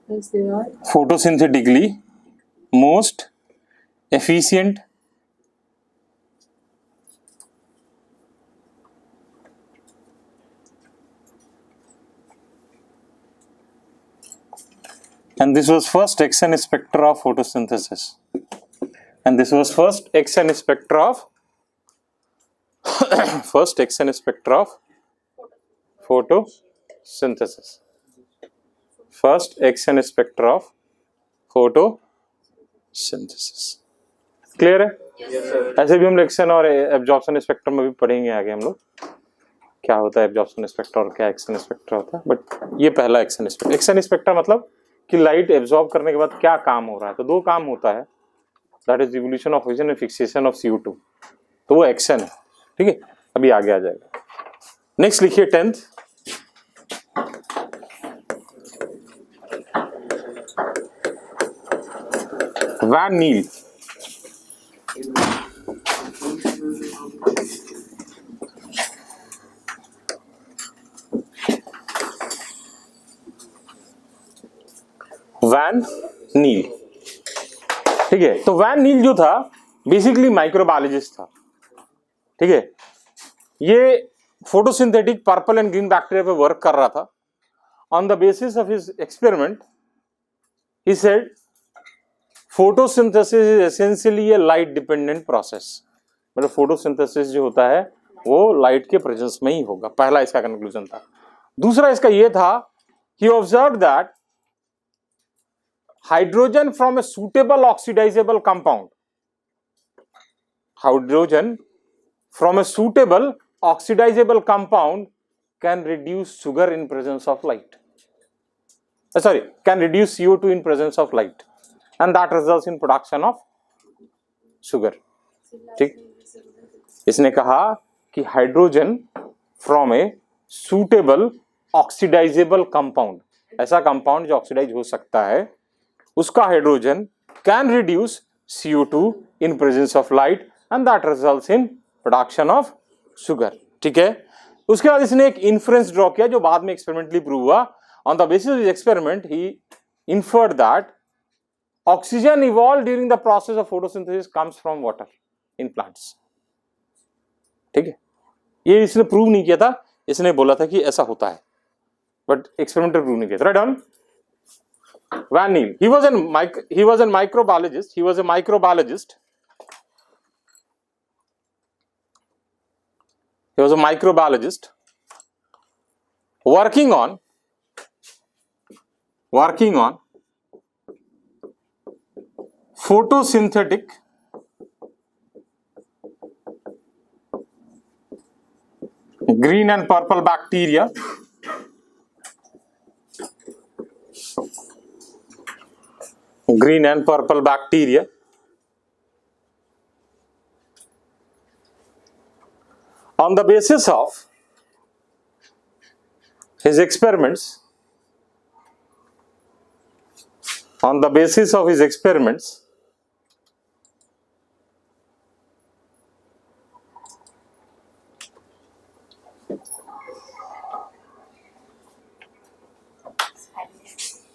Yes, they are. Photosynthetically most efficient. And this was first X-ray spectra of photosynthesis. First X-ray spectra of photosynthesis. Clear है? Yes, sir. ऐसे भी हम action और absorption spectrum में भी पढ़ेंगे आगे हम लोग क्या होता है एब्जॉर्प्शन स्पेक्ट्रा और क्या एक्शन स्पेक्ट्रा होता है. बट ये पहला एक्शन स्पेक्ट्रा मतलब कि लाइट एब्जॉर्ब करने के बाद क्या काम हो रहा है. तो दो काम होता है, that is revolution of oxygen and fixation of CO2. तो वो एक्शन है. ठीक है, अभी आगे आ जाएगा. नेक्स्ट लिखिए 10th. वैन नील. वैन नील. ठीक है, तो वैन नील जो था बेसिकली माइक्रोबायोलॉजिस्ट था. ठीक है, ये photosynthetic purple and green bacteria पे वर्क कर रहा था. On the basis of his experiment he said photosynthesis is essentially A light dependent process. मतलब फोटोसिंथेसिस जो होता है वो लाइट के प्रेजेंस में ही होगा. पहला इसका कंक्लूजन था. दूसरा इसका ये था, he observe that hydrogen from a suitable oxidizable compound can reduce sugar in presence of light. Can reduce CO2 in presence of light, and that results in production of sugar. ठीक, इसने कहा कि hydrogen from a suitable oxidisable compound, ऐसा compound जो oxidise हो सकता है, उसका hydrogen can reduce CO2 in presence of light and that results in production of sugar. ठीक है, उसके बाद इसने एक इन्फ्रेंस ड्रॉ किया जो बाद में एक्सपेरिमेंटली प्रूव हुआ. On the basis of experiment he inferred that oxygen evolved during the process of photosynthesis comes from water in plants. ठीक है, ये इसने प्रूव नहीं किया था, इसने बोला था कि ऐसा होता है, बट एक्सपेरिमेंटल प्रूव नहीं किया था. Write down. Van Niel, he was a microbiologist. He was a microbiologist. He was a microbiologist working on photosynthetic green and purple bacteria on the basis of his experiments.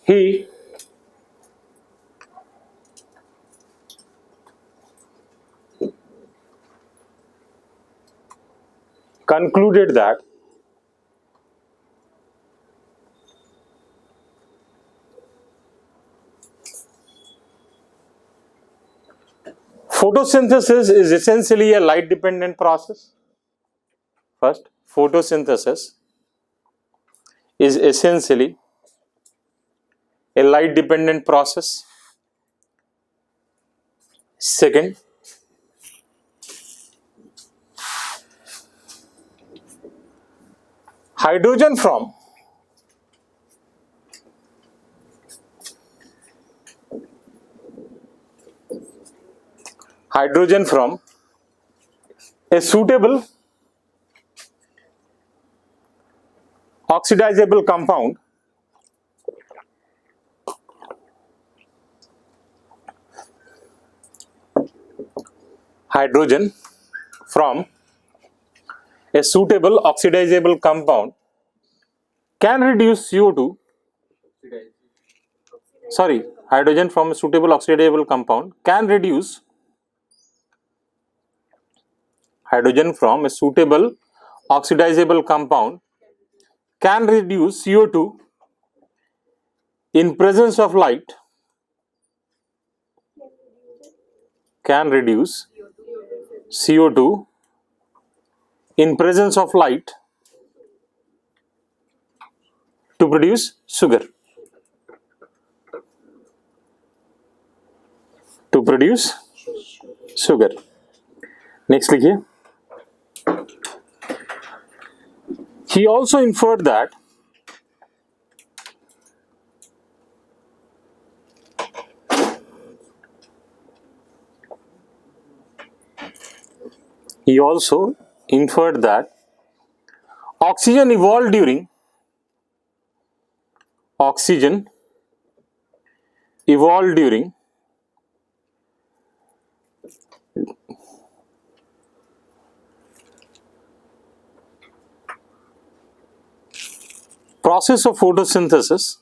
He concluded that photosynthesis is essentially a light dependent process. First, photosynthesis is essentially a light dependent process. Second, hydrogen from a suitable oxidizable compound can reduce CO2. Hydrogen from a suitable oxidizable compound can reduce CO2 in presence of light. Can reduce CO2 in presence of light to produce sugar. Next लिखिए. He also inferred that oxygen evolved during process of photosynthesis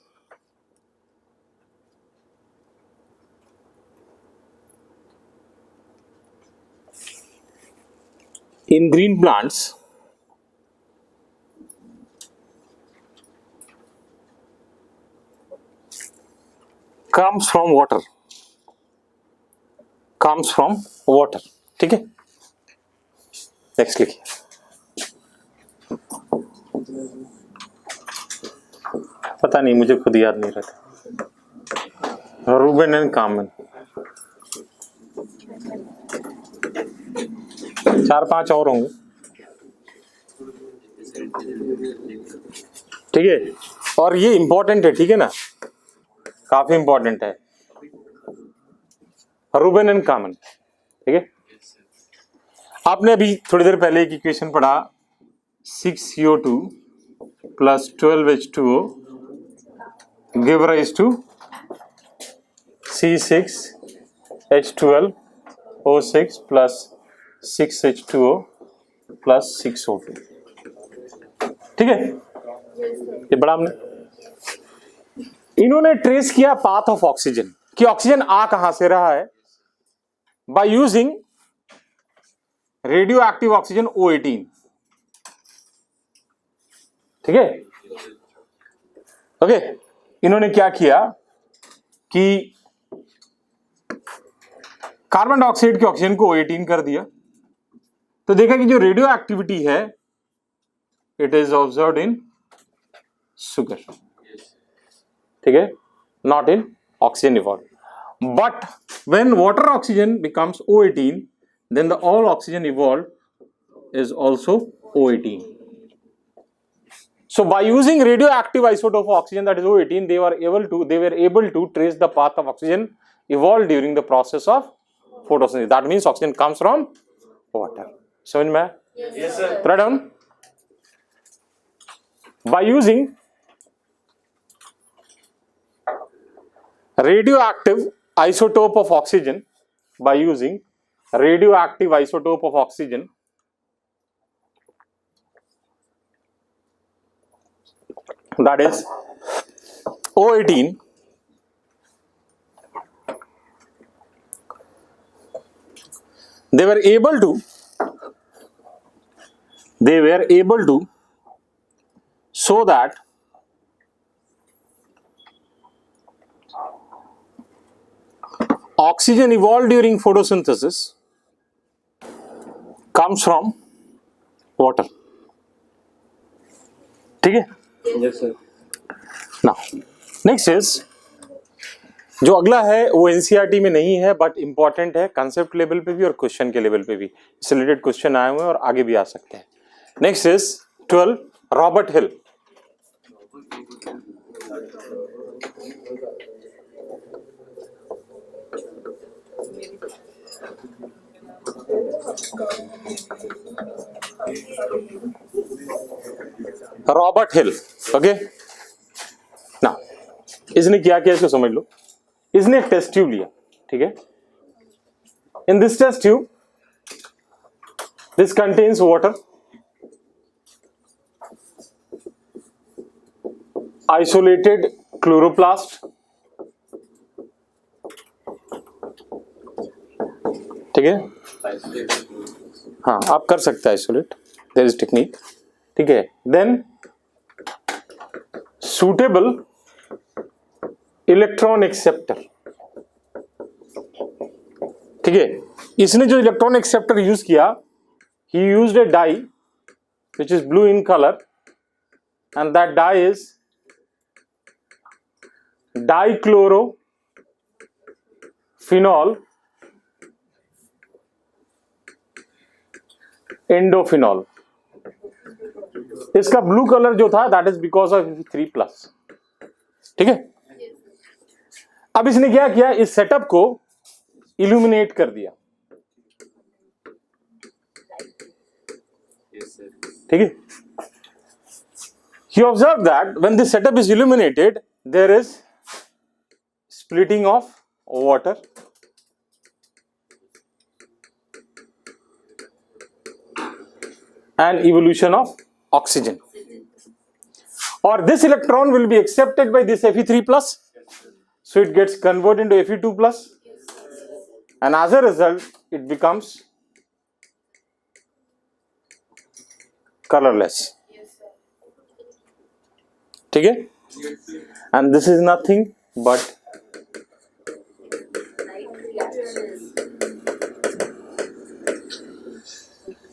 in green plants comes from water. ठीक है, next लिखिए. पता नहीं, मुझे खुद याद नहीं रहता. रूबेन एंड कामन, 4-5 और होंगे. ठीक है, और ये इंपॉर्टेंट है. ठीक है ना, काफी इंपॉर्टेंट है. रूबेन एंड कामन. ठीक है, आपने अभी थोड़ी देर पहले एक इक्वेशन पढ़ा, 6CO2 plus 12H2O give rise to C6 H12O6 plus 6H2O plus 6O2. ठीक है, ये बड़ा हमने इन्होंने ट्रेस किया पाथ ऑफ ऑक्सीजन कि ऑक्सीजन आ कहां से रहा है by using radio active oxygen O18. ठीक है, ओके. इन्होंने क्या किया कि कार्बन डाइऑक्साइड के ऑक्सीजन को O18 कर दिया, तो देखा कि जो रेडियो एक्टिविटी है it is observed in sugar. ठीक है, not in oxygen evolve. But when water oxygen becomes O18, then the all oxygen evolved is also O18. So by using radioactive isotope of oxygen, that is O18, they were able to trace the path of oxygen evolved during the process of photosynthesis. That means oxygen comes from water. समझ में? Yes sir. Write down. By using radioactive isotope of oxygen, that is O18, they were able to show that oxygen evolved during photosynthesis comes from water. ठीक है? Yes sir. Now, next is जो अगला है वो NCERT में नहीं है but important है कंसेप्ट लेवल पे भी और क्वेश्चन के लेवल पे भी. इससे रिलेटेड क्वेश्चन आए हुए हैं और आगे भी आ सकते हैं. Next is 12 Robert hill. Robert hill, okay. ना इसने क्या किया इसको समझ लो. इसने एक टेस्ट ट्यूब लिया, ठीक है. In this test tube this contains water, isolated chloroplast, ठीक है. हाँ आप कर सकते हैं आइसोलेट, देयर इज टेक्निक, ठीक है. देन suitable इलेक्ट्रॉन एक्सेप्टर, ठीक है. इसने जो इलेक्ट्रॉन एक्सेप्टर यूज किया, he used a dye which is blue in colour and that dye is dichlorophenol indophenol. इसका ब्लू कलर जो था that is because of Fe3+, ठीक है. अब इसने क्या किया, इस सेटअप को इल्यूमिनेट कर दिया, ठीक है. He observed that when this setup is illuminated, there is splitting of water and evolution of oxygen. Or this electron will be accepted by this Fe3+, so it gets converted into Fe2+, and as a result it becomes colorless, ठीक है. And this is nothing but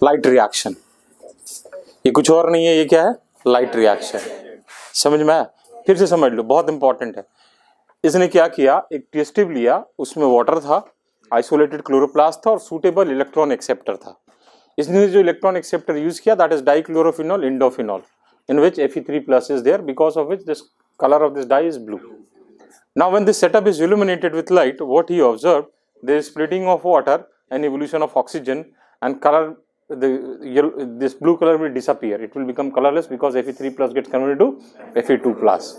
light reaction. ये कुछ और नहीं है, ये क्या है, लाइट रिएक्शन. समझ में आया? फिर से समझ लो, बहुत इंपॉर्टेंट है. इसने क्या किया, एक टेस्ट ट्यूब लिया, उसमें वाटर था, आइसोलेटेड क्लोरोप्लास्ट था और सूटेबल इलेक्ट्रॉन एक्सेप्टर था. इसने जो इलेक्ट्रॉन एक्सेप्टर यूज किया that is dichlorophenol indophenol in which Fe3+ is there, because of which this color of this dye is blue. Now when this setup is illuminated with light, what he observed, there is splitting of water and evolution of oxygen, and color, this blue color will disappear, it will become colorless because Fe3+ gets converted to Fe2+,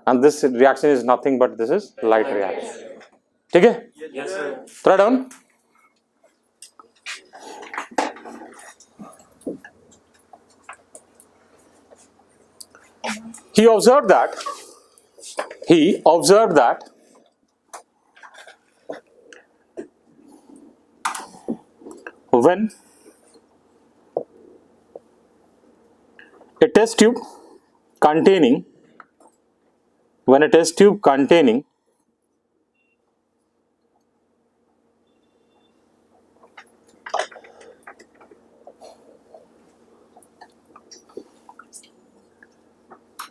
and this reaction is nothing but this is light reaction. ठीक है. Yes, sir. थोड़ा down. He observed that when a test tube containing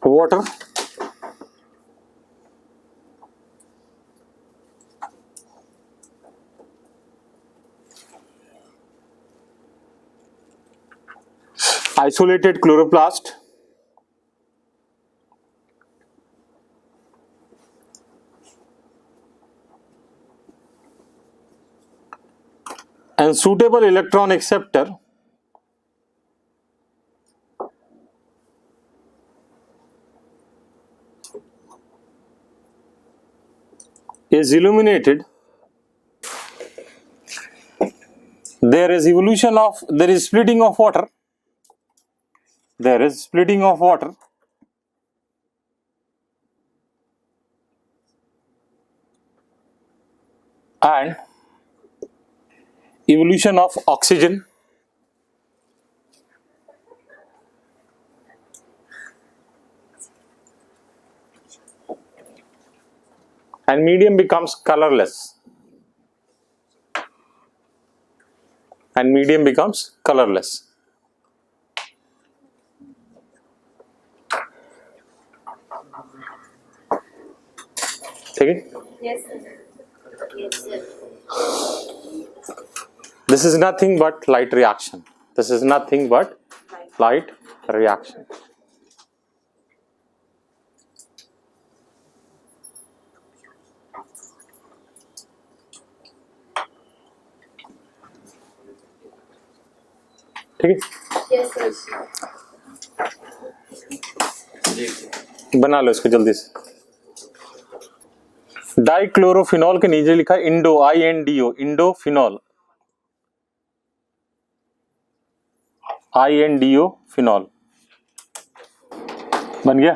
water isolated chloroplast and suitable electron acceptor is illuminated, there is splitting of water, and evolution of oxygen and medium becomes colorless. ठीक है? Yes, sir. Yes, sir. This is nothing but light reaction. ठीक है? Yes, sir. बना लो इसको जल्दी से. डाइक्लोरोफिनॉल के नीचे लिखा है इंडो, INDO, इंडोफिनॉल, INDO फिनॉल. बन गया?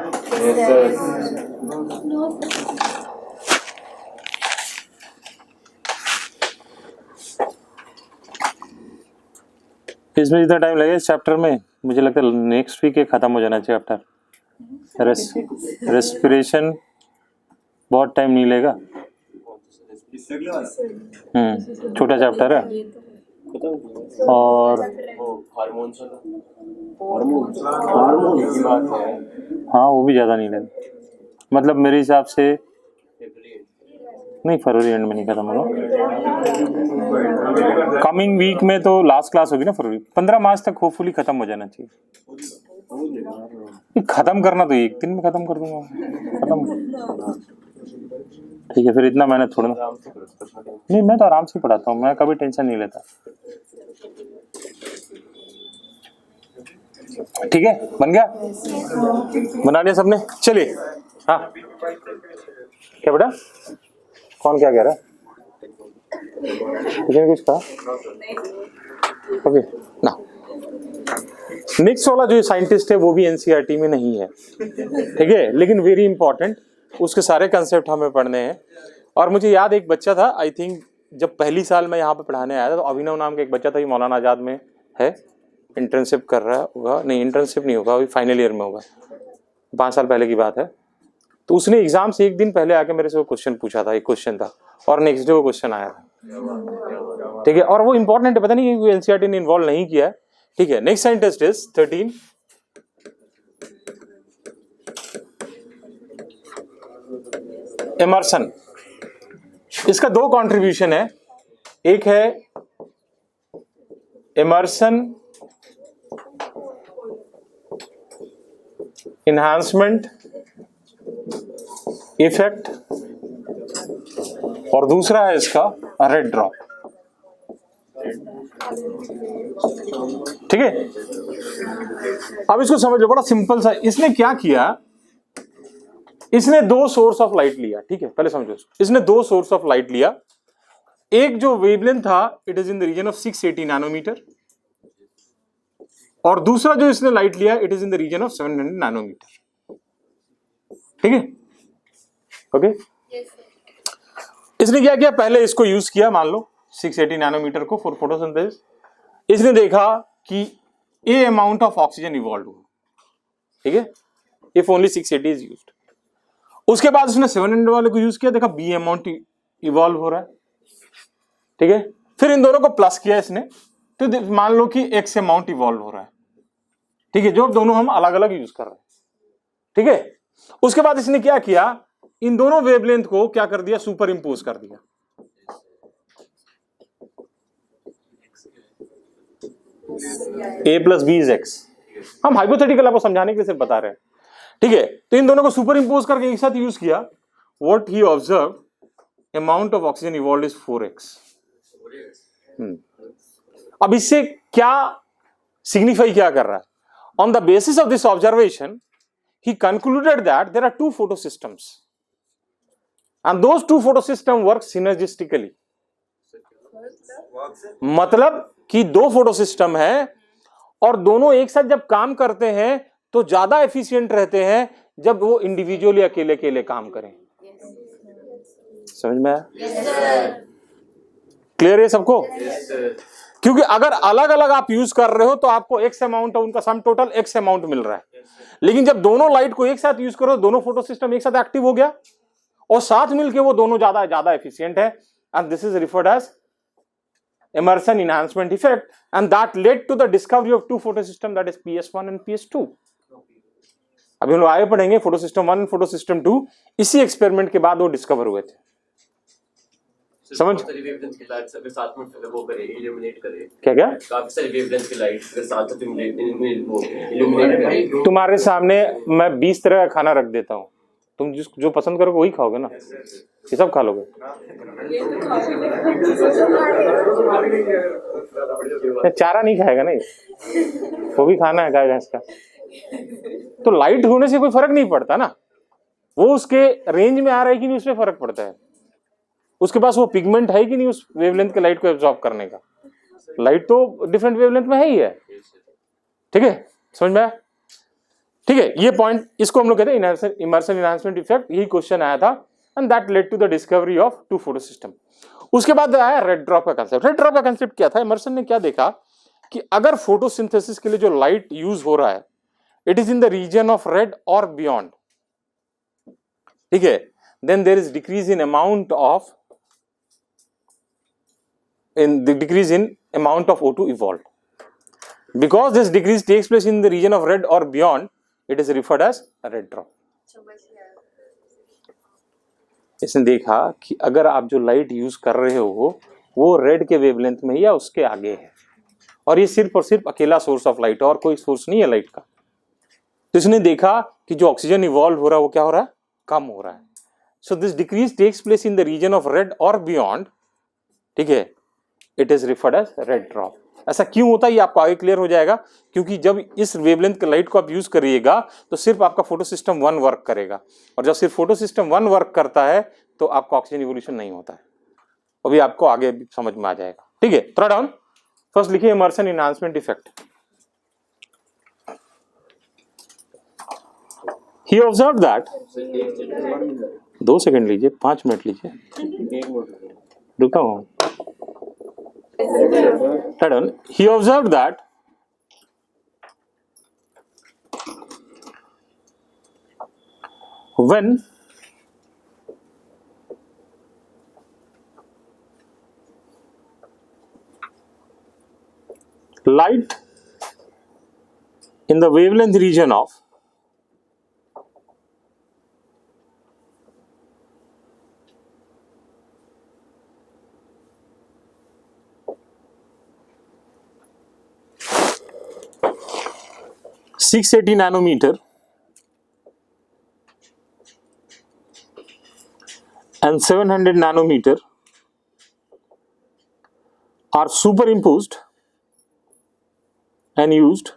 इसमें जितना टाइम लगेगा इस चैप्टर में, मुझे लगता है नेक्स्ट वीक खत्म हो जाना चाहिए चैप्टर. रेस्पिरेशन बहुत टाइम नहीं लेगा. छोटा चैप्टर है और हार्मोन्स हाँ वो भी ज़्यादा नहीं लेगा. मतलब मेरे हिसाब से नहीं, फरवरी एंड में नहीं खत्म होगा. कमिंग वीक में तो लास्ट क्लास होगी ना फरवरी. 15 मार्च तक होपफुली खत्म हो जाना चाहिए. खत्म करना तो एक दिन में खत्म कर दूंगा. खत्म. ठीक है, फिर इतना मेहनत थोड़ा ना. नहीं, मैं तो आराम से पढ़ाता हूँ, मैं कभी टेंशन नहीं लेता. ठीक है, बन गया? बना लिया सबने? चलिए. हाँ क्या बेटा, कौन क्या कह रहा है? कुछ कहा? ओके ना. नेक्स्ट वाला जो साइंटिस्ट है वो भी एनसीईआरटी में नहीं है, ठीक है, लेकिन वेरी इंपॉर्टेंट. उसके सारे कंसेप्ट हमें पढ़ने हैं. और मुझे याद एक बच्चा था, आई थिंक जब पहली साल मैं यहाँ पे पढ़ाने आया था, तो अभिनव नाम का एक बच्चा था, ये मौलाना आज़ाद में है, इंटर्नशिप कर रहा होगा. नहीं, इंटर्नशिप नहीं होगा, अभी फाइनल ईयर में होगा. 5 साल पहले की बात है. तो उसने एग्जाम से एक दिन पहले आके मेरे से वो क्वेश्चन पूछा था. एक क्वेश्चन था और नेक्स्ट डे वो क्वेश्चन आया था. ठीक है, और वो इंपॉर्टेंट है, पता नहीं कि एनसीईआरटी ने इन्वॉल्व नहीं किया है. ठीक है, नेक्स्ट साइंटिस्ट इज 13 इमर्सन. इसका 2 कंट्रीब्यूशन है. एक है इमर्सन इन्हांसमेंट इफेक्ट और दूसरा है इसका रेड ड्रॉप. ठीक है, अब इसको समझ लो, बड़ा सिंपल सा. इसने क्या किया, इसने 2 सोर्स ऑफ लाइट लिया. ठीक है, पहले समझो, इसने 2 सोर्स ऑफ लाइट लिया एक जो वेवलेंथ था it is in the region of 680 nanometer, और दूसरा जो इसने लाइट लिया it is in the region of 700 nanometer. ठीक है, ओके। Yes, sir. इसने क्या किया, पहले इसको यूज किया, मान लो 680 नैनोमीटर को फॉर फोटोसिंथेसिस। इसने देखा कि ए अमाउंट ऑफ ऑक्सीजन इवॉल्व हुआ, ठीक है, इफ ओनली 680 इज यूज्ड। उसके बाद उसने 700 वाले को यूज किया, देखा बी अमाउंट इवॉल्व हो रहा है, ठीक है। फिर इन दोनों को प्लस किया इसने, तो मान लो कि एक्स अमाउंट इवॉल्व हो रहा है, ठीक है, जो दोनों हम अलग अलग यूज कर रहे हैं, ठीक है। उसके बाद इसने क्या किया, इन दोनों वेवलेंथ को क्या कर दिया, सुपर इंपोज कर दिया। ए प्लस बी इज एक्स, हम हाइपोथेटिकल आपको समझाने के लिए सिर्फ बता रहे हैं, ठीक है। तो इन दोनों को सुपर इंपोज करके एक साथ यूज किया। What he observe, amount of oxygen evolve is 4x। अब इससे क्या सिग्निफाई क्या कर रहा है, on the basis of this observation he concluded that there are two photosystems and those two photosystem work synergistically। मतलब कि दो फोटोसिस्टम है और दोनों एक साथ जब काम करते हैं तो ज्यादा एफिशिएंट रहते हैं जब वो इंडिविजुअली अकेले अकेले काम करें। समझ में आया? क्लियर है सबको? क्योंकि अगर अलग अलग आप यूज कर रहे हो तो आपको एक्स अमाउंट, उनका सम टोटल एक्स अमाउंट मिल रहा है, लेकिन जब दोनों लाइट को एक साथ यूज करो, दोनों फोटो सिस्टम एक साथ एक्टिव हो गया और साथ मिलके वो दोनों ज्यादा एफिशिएंट है, and this is referred as Emerson enhancement effect, and that led to the discovery of two photo system, that is PS1 and PS2। अभी हम लोग आगे पढ़ेंगे फोटो सिस्टम 1 फोटो सिस्टम 2, इसी एक्सपेरिमेंट के बाद वो डिस्कवर हुए थे। समझ? काफी सारी वेवलेंथ की लाइट अगर साथ में वो करे, इल्यूमिनेट करे, क्या क्या काफी सारी वेवलेंथ की लाइट अगर साथ साथ इल्यूमिनेट करे। तुम्हारे सामने मैं 20 तरह का खाना रख देता हूँ, तुम जो पसंद करोगे वही खाओगे ना, ये सब खा लोगे? चारा नहीं खाएगा ना, वो भी खाना है गाय भैंस का। तो लाइट होने से कोई फर्क नहीं पड़ता ना, वो उसके रेंज में आ रहा है कि नहीं उसमें फर्क पड़ता है, उसके पास वो पिगमेंट है कि नहीं उस वेवलेंथ के लाइट को एब्जॉर्ब करने का। लाइट तो डिफरेंट वेवलेंथ में है ही है, ठीक है, समझ में आया? ठीक है, ये पॉइंट, इसको हम लोग कहते हैं इमर्सन एनहांसमेंट इफेक्ट। यही क्वेश्चन आया था, and that led to the discovery of two photo system. उसके बाद आया रेड ड्रॉप का कंसेप्ट। रेड ड्रॉप का कंसेप्ट क्या था, इमर्सन ने क्या देखा कि अगर फोटोसिंथेसिस के लिए जो लाइट यूज हो रहा है it is in the region of red और बियॉन्ड, ठीक है, then there is decrease in amount of of O2 evolved. Because this decrease takes place in the region of red or beyond, it is referred as a red drop. इसने देखा कि अगर आप जो light use कर रहे हो वो रेड के वेवलेंथ में या उसके आगे है, और ये सिर्फ और सिर्फ अकेला सोर्स ऑफ लाइट, और कोई सोर्स नहीं है लाइट का, तो इसने देखा कि जो ऑक्सीजन इवॉल्व हो रहा है वो क्या हो रहा है, कम हो रहा है। So this decrease takes place in the region of red और बियॉन्ड, ठीक है, it is referred as red drop. ऐसा क्यों होता है ये आपको आगे क्लियर हो जाएगा, क्योंकि जब इस वेवलेंथ के लाइट को आप यूज करिएगा तो सिर्फ आपका फोटो सिस्टम 1 वर्क करेगा, और जब सिर्फ फोटो सिस्टम 1 वर्क करता है तो आपका ऑक्सीजन इवोल्यूशन नहीं होता है। अभी आपको आगे समझ में आ जाएगा, ठीक है। थोड़ा डाउन, फर्स्ट लिखिए Emerson enhancement effect. He observe that, 2 second लीजिए, 5 मिनट लीजिए, रुका हूं। He observed that when light in the wavelength region of (680 nanometer) and 700 nanometer are superimposed and used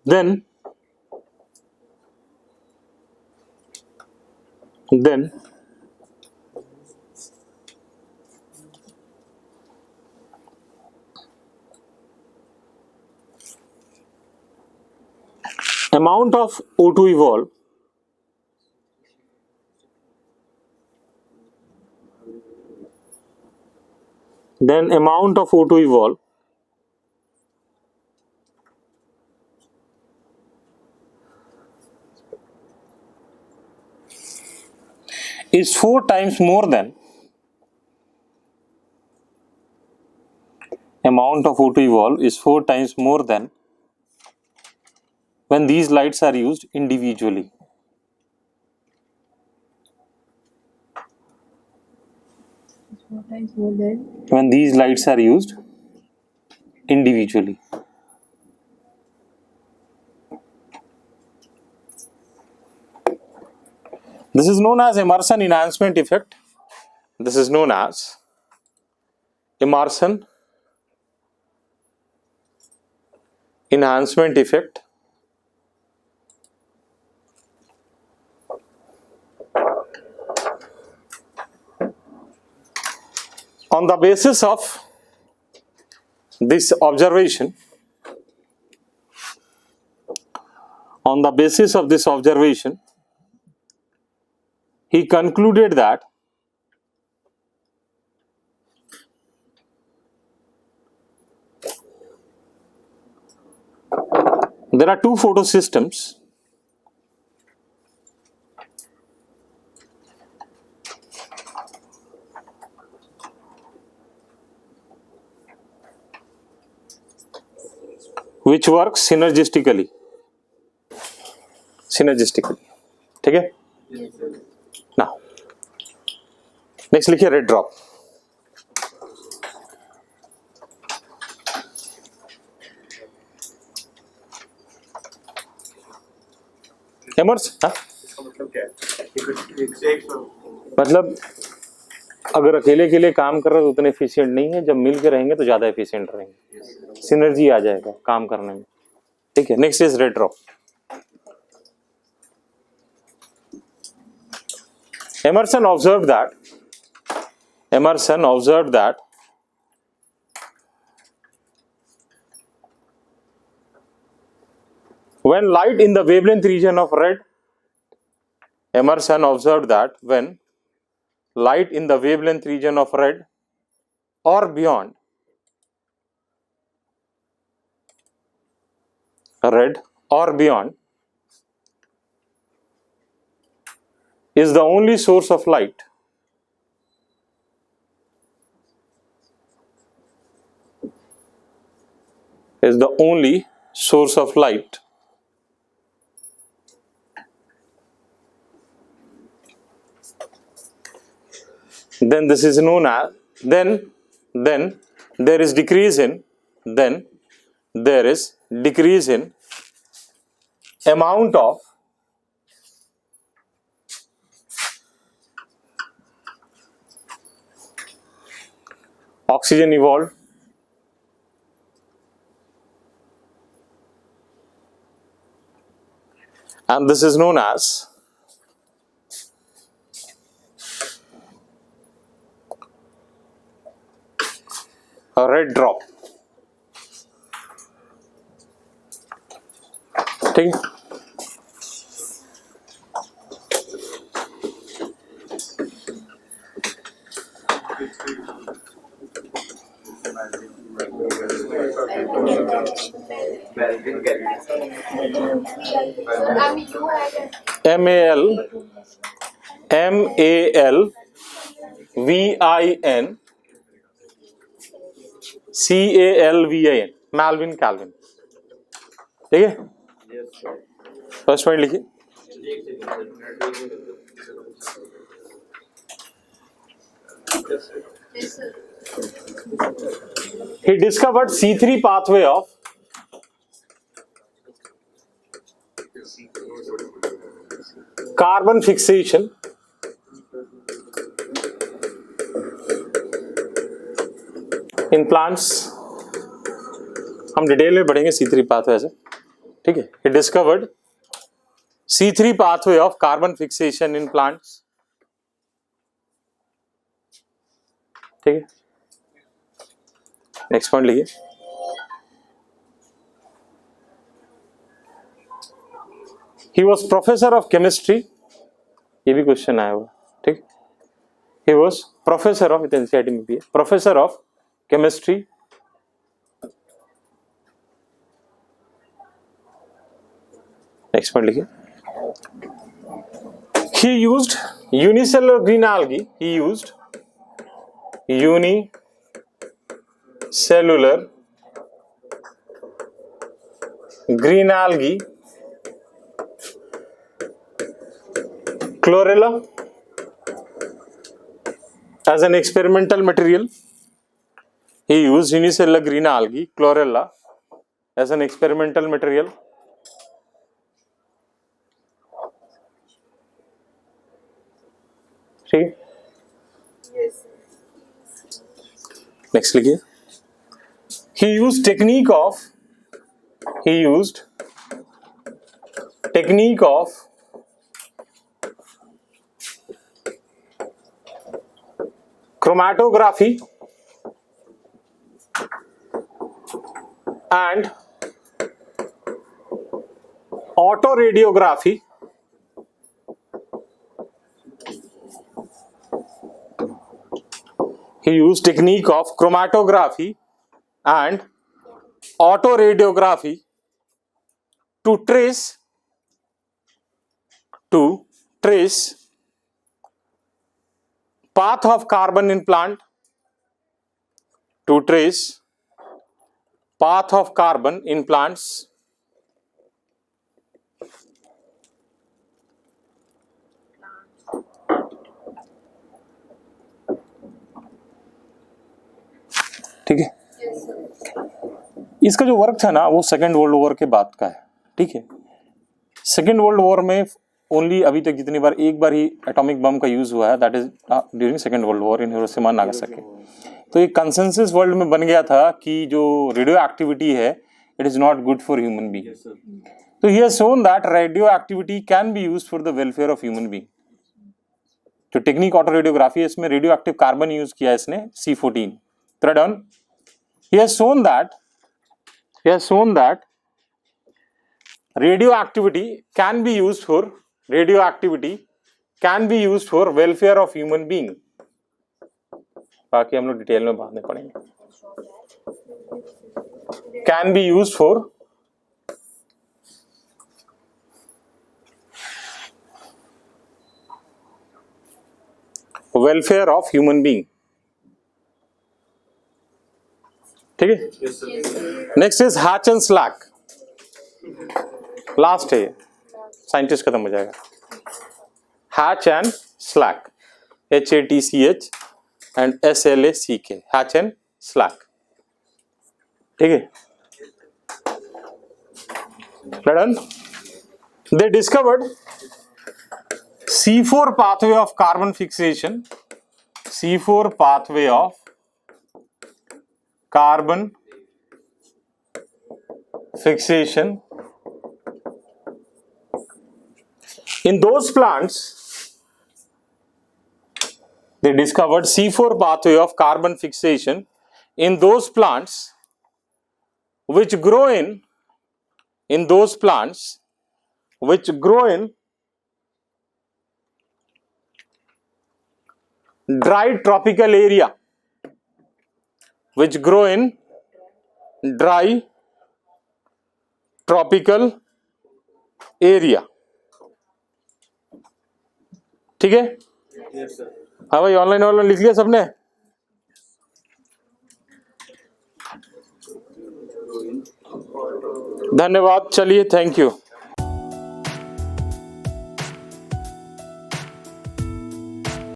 then then amount of O2 evolve is 4 times more than amount of O2 evolve is 4 times more than when these lights are used individually. Four times more than. When these lights are used individually. This is known as immersion enhancement effect. This is known as immersion enhancement effect. On the basis of this observation, he concluded that there are two photosystems which work synergistically. ठीक है? Now, next लिखिए red drop. एमर्स, मतलब क्या है? मतलब अगर अकेले अकेले काम कर रहे हो तो उतने एफिशिएंट नहीं है, जब मिल के रहेंगे तो ज्यादा एफिशिएंट रहेंगे, सिनर्जी आ जाएगा काम करने में. ठीक है, next is red drop. Emerson observed that when light in the wavelength region of red, Emerson observed that when light in the wavelength region of red or beyond is the only source of light, then this is known as then there is decrease in amount of oxygen evolved, and this is known as a red drop. ठीक है, MALVIN Malvin Calvin. ठीक है, first point लिखिए. He discovered C3 pathway of carbon fixation in plants. हम detail में पढ़ेंगे C3 pathway से. ठीक है, he discovered C3 pathway of carbon fixation in plants ठीक है, नेक्स्ट पॉइंट लिखिए। He was professor of chemistry, ये भी क्वेश्चन आया हुआ, ठीक। He was professor of, NCERT में भी है, professor of chemistry next point लिखिए। He used unicellular green algae. He used unicellular green algae, chlorella, as an experimental material. He used unicellular green algae, chlorella, as an experimental material. ठीक, next लिखिए। He used technique of chromatography and autoradiography He used technique of chromatography and autoradiography to trace path of carbon in plant, to trace path of carbon in plants. ठीक है, इसका जो work था ना वो second world war के बाद का है, ठीक है। सेकेंड वर्ल्ड वॉर में ओनली अभी तक जितनी बार एक बार ही एटॉमिक बम का यूज हुआ है, that is during second world war in Hiroshima Nagasaki. तो एक कंसेंसस वर्ल्ड में बन गया था कि जो रेडियो एक्टिविटी है it is not good for human being. तो he has shown that radioactivity can be used for the welfare of human being. जो टेक्निक ऑटो रेडियोग्राफी है इसमें रेडियो एक्टिव कार्बन यूज किया है इसने, C14 Tradon. He has shown that radioactivity can be used for welfare of human being. बाकी हम लोग detail में बाद में पढ़ेंगे। Can be used for welfare of human being. ठीक है, next is hatch and slack, last है ये, साइंटिस्ट खत्म हो जाएगा। Hatch and slack, HATCH and SLACK, hatch and slack, ठीक है। Done, they discovered C4 pathway of carbon fixation, C4 pathway of carbon fixation in those plants. They discovered C4 pathway of carbon fixation in those plants which grow in dry tropical area, which grow in dry tropical area. ठीक है, हाँ भाई, online लिख लिया सबने? धन्यवाद, चलिए, thank you.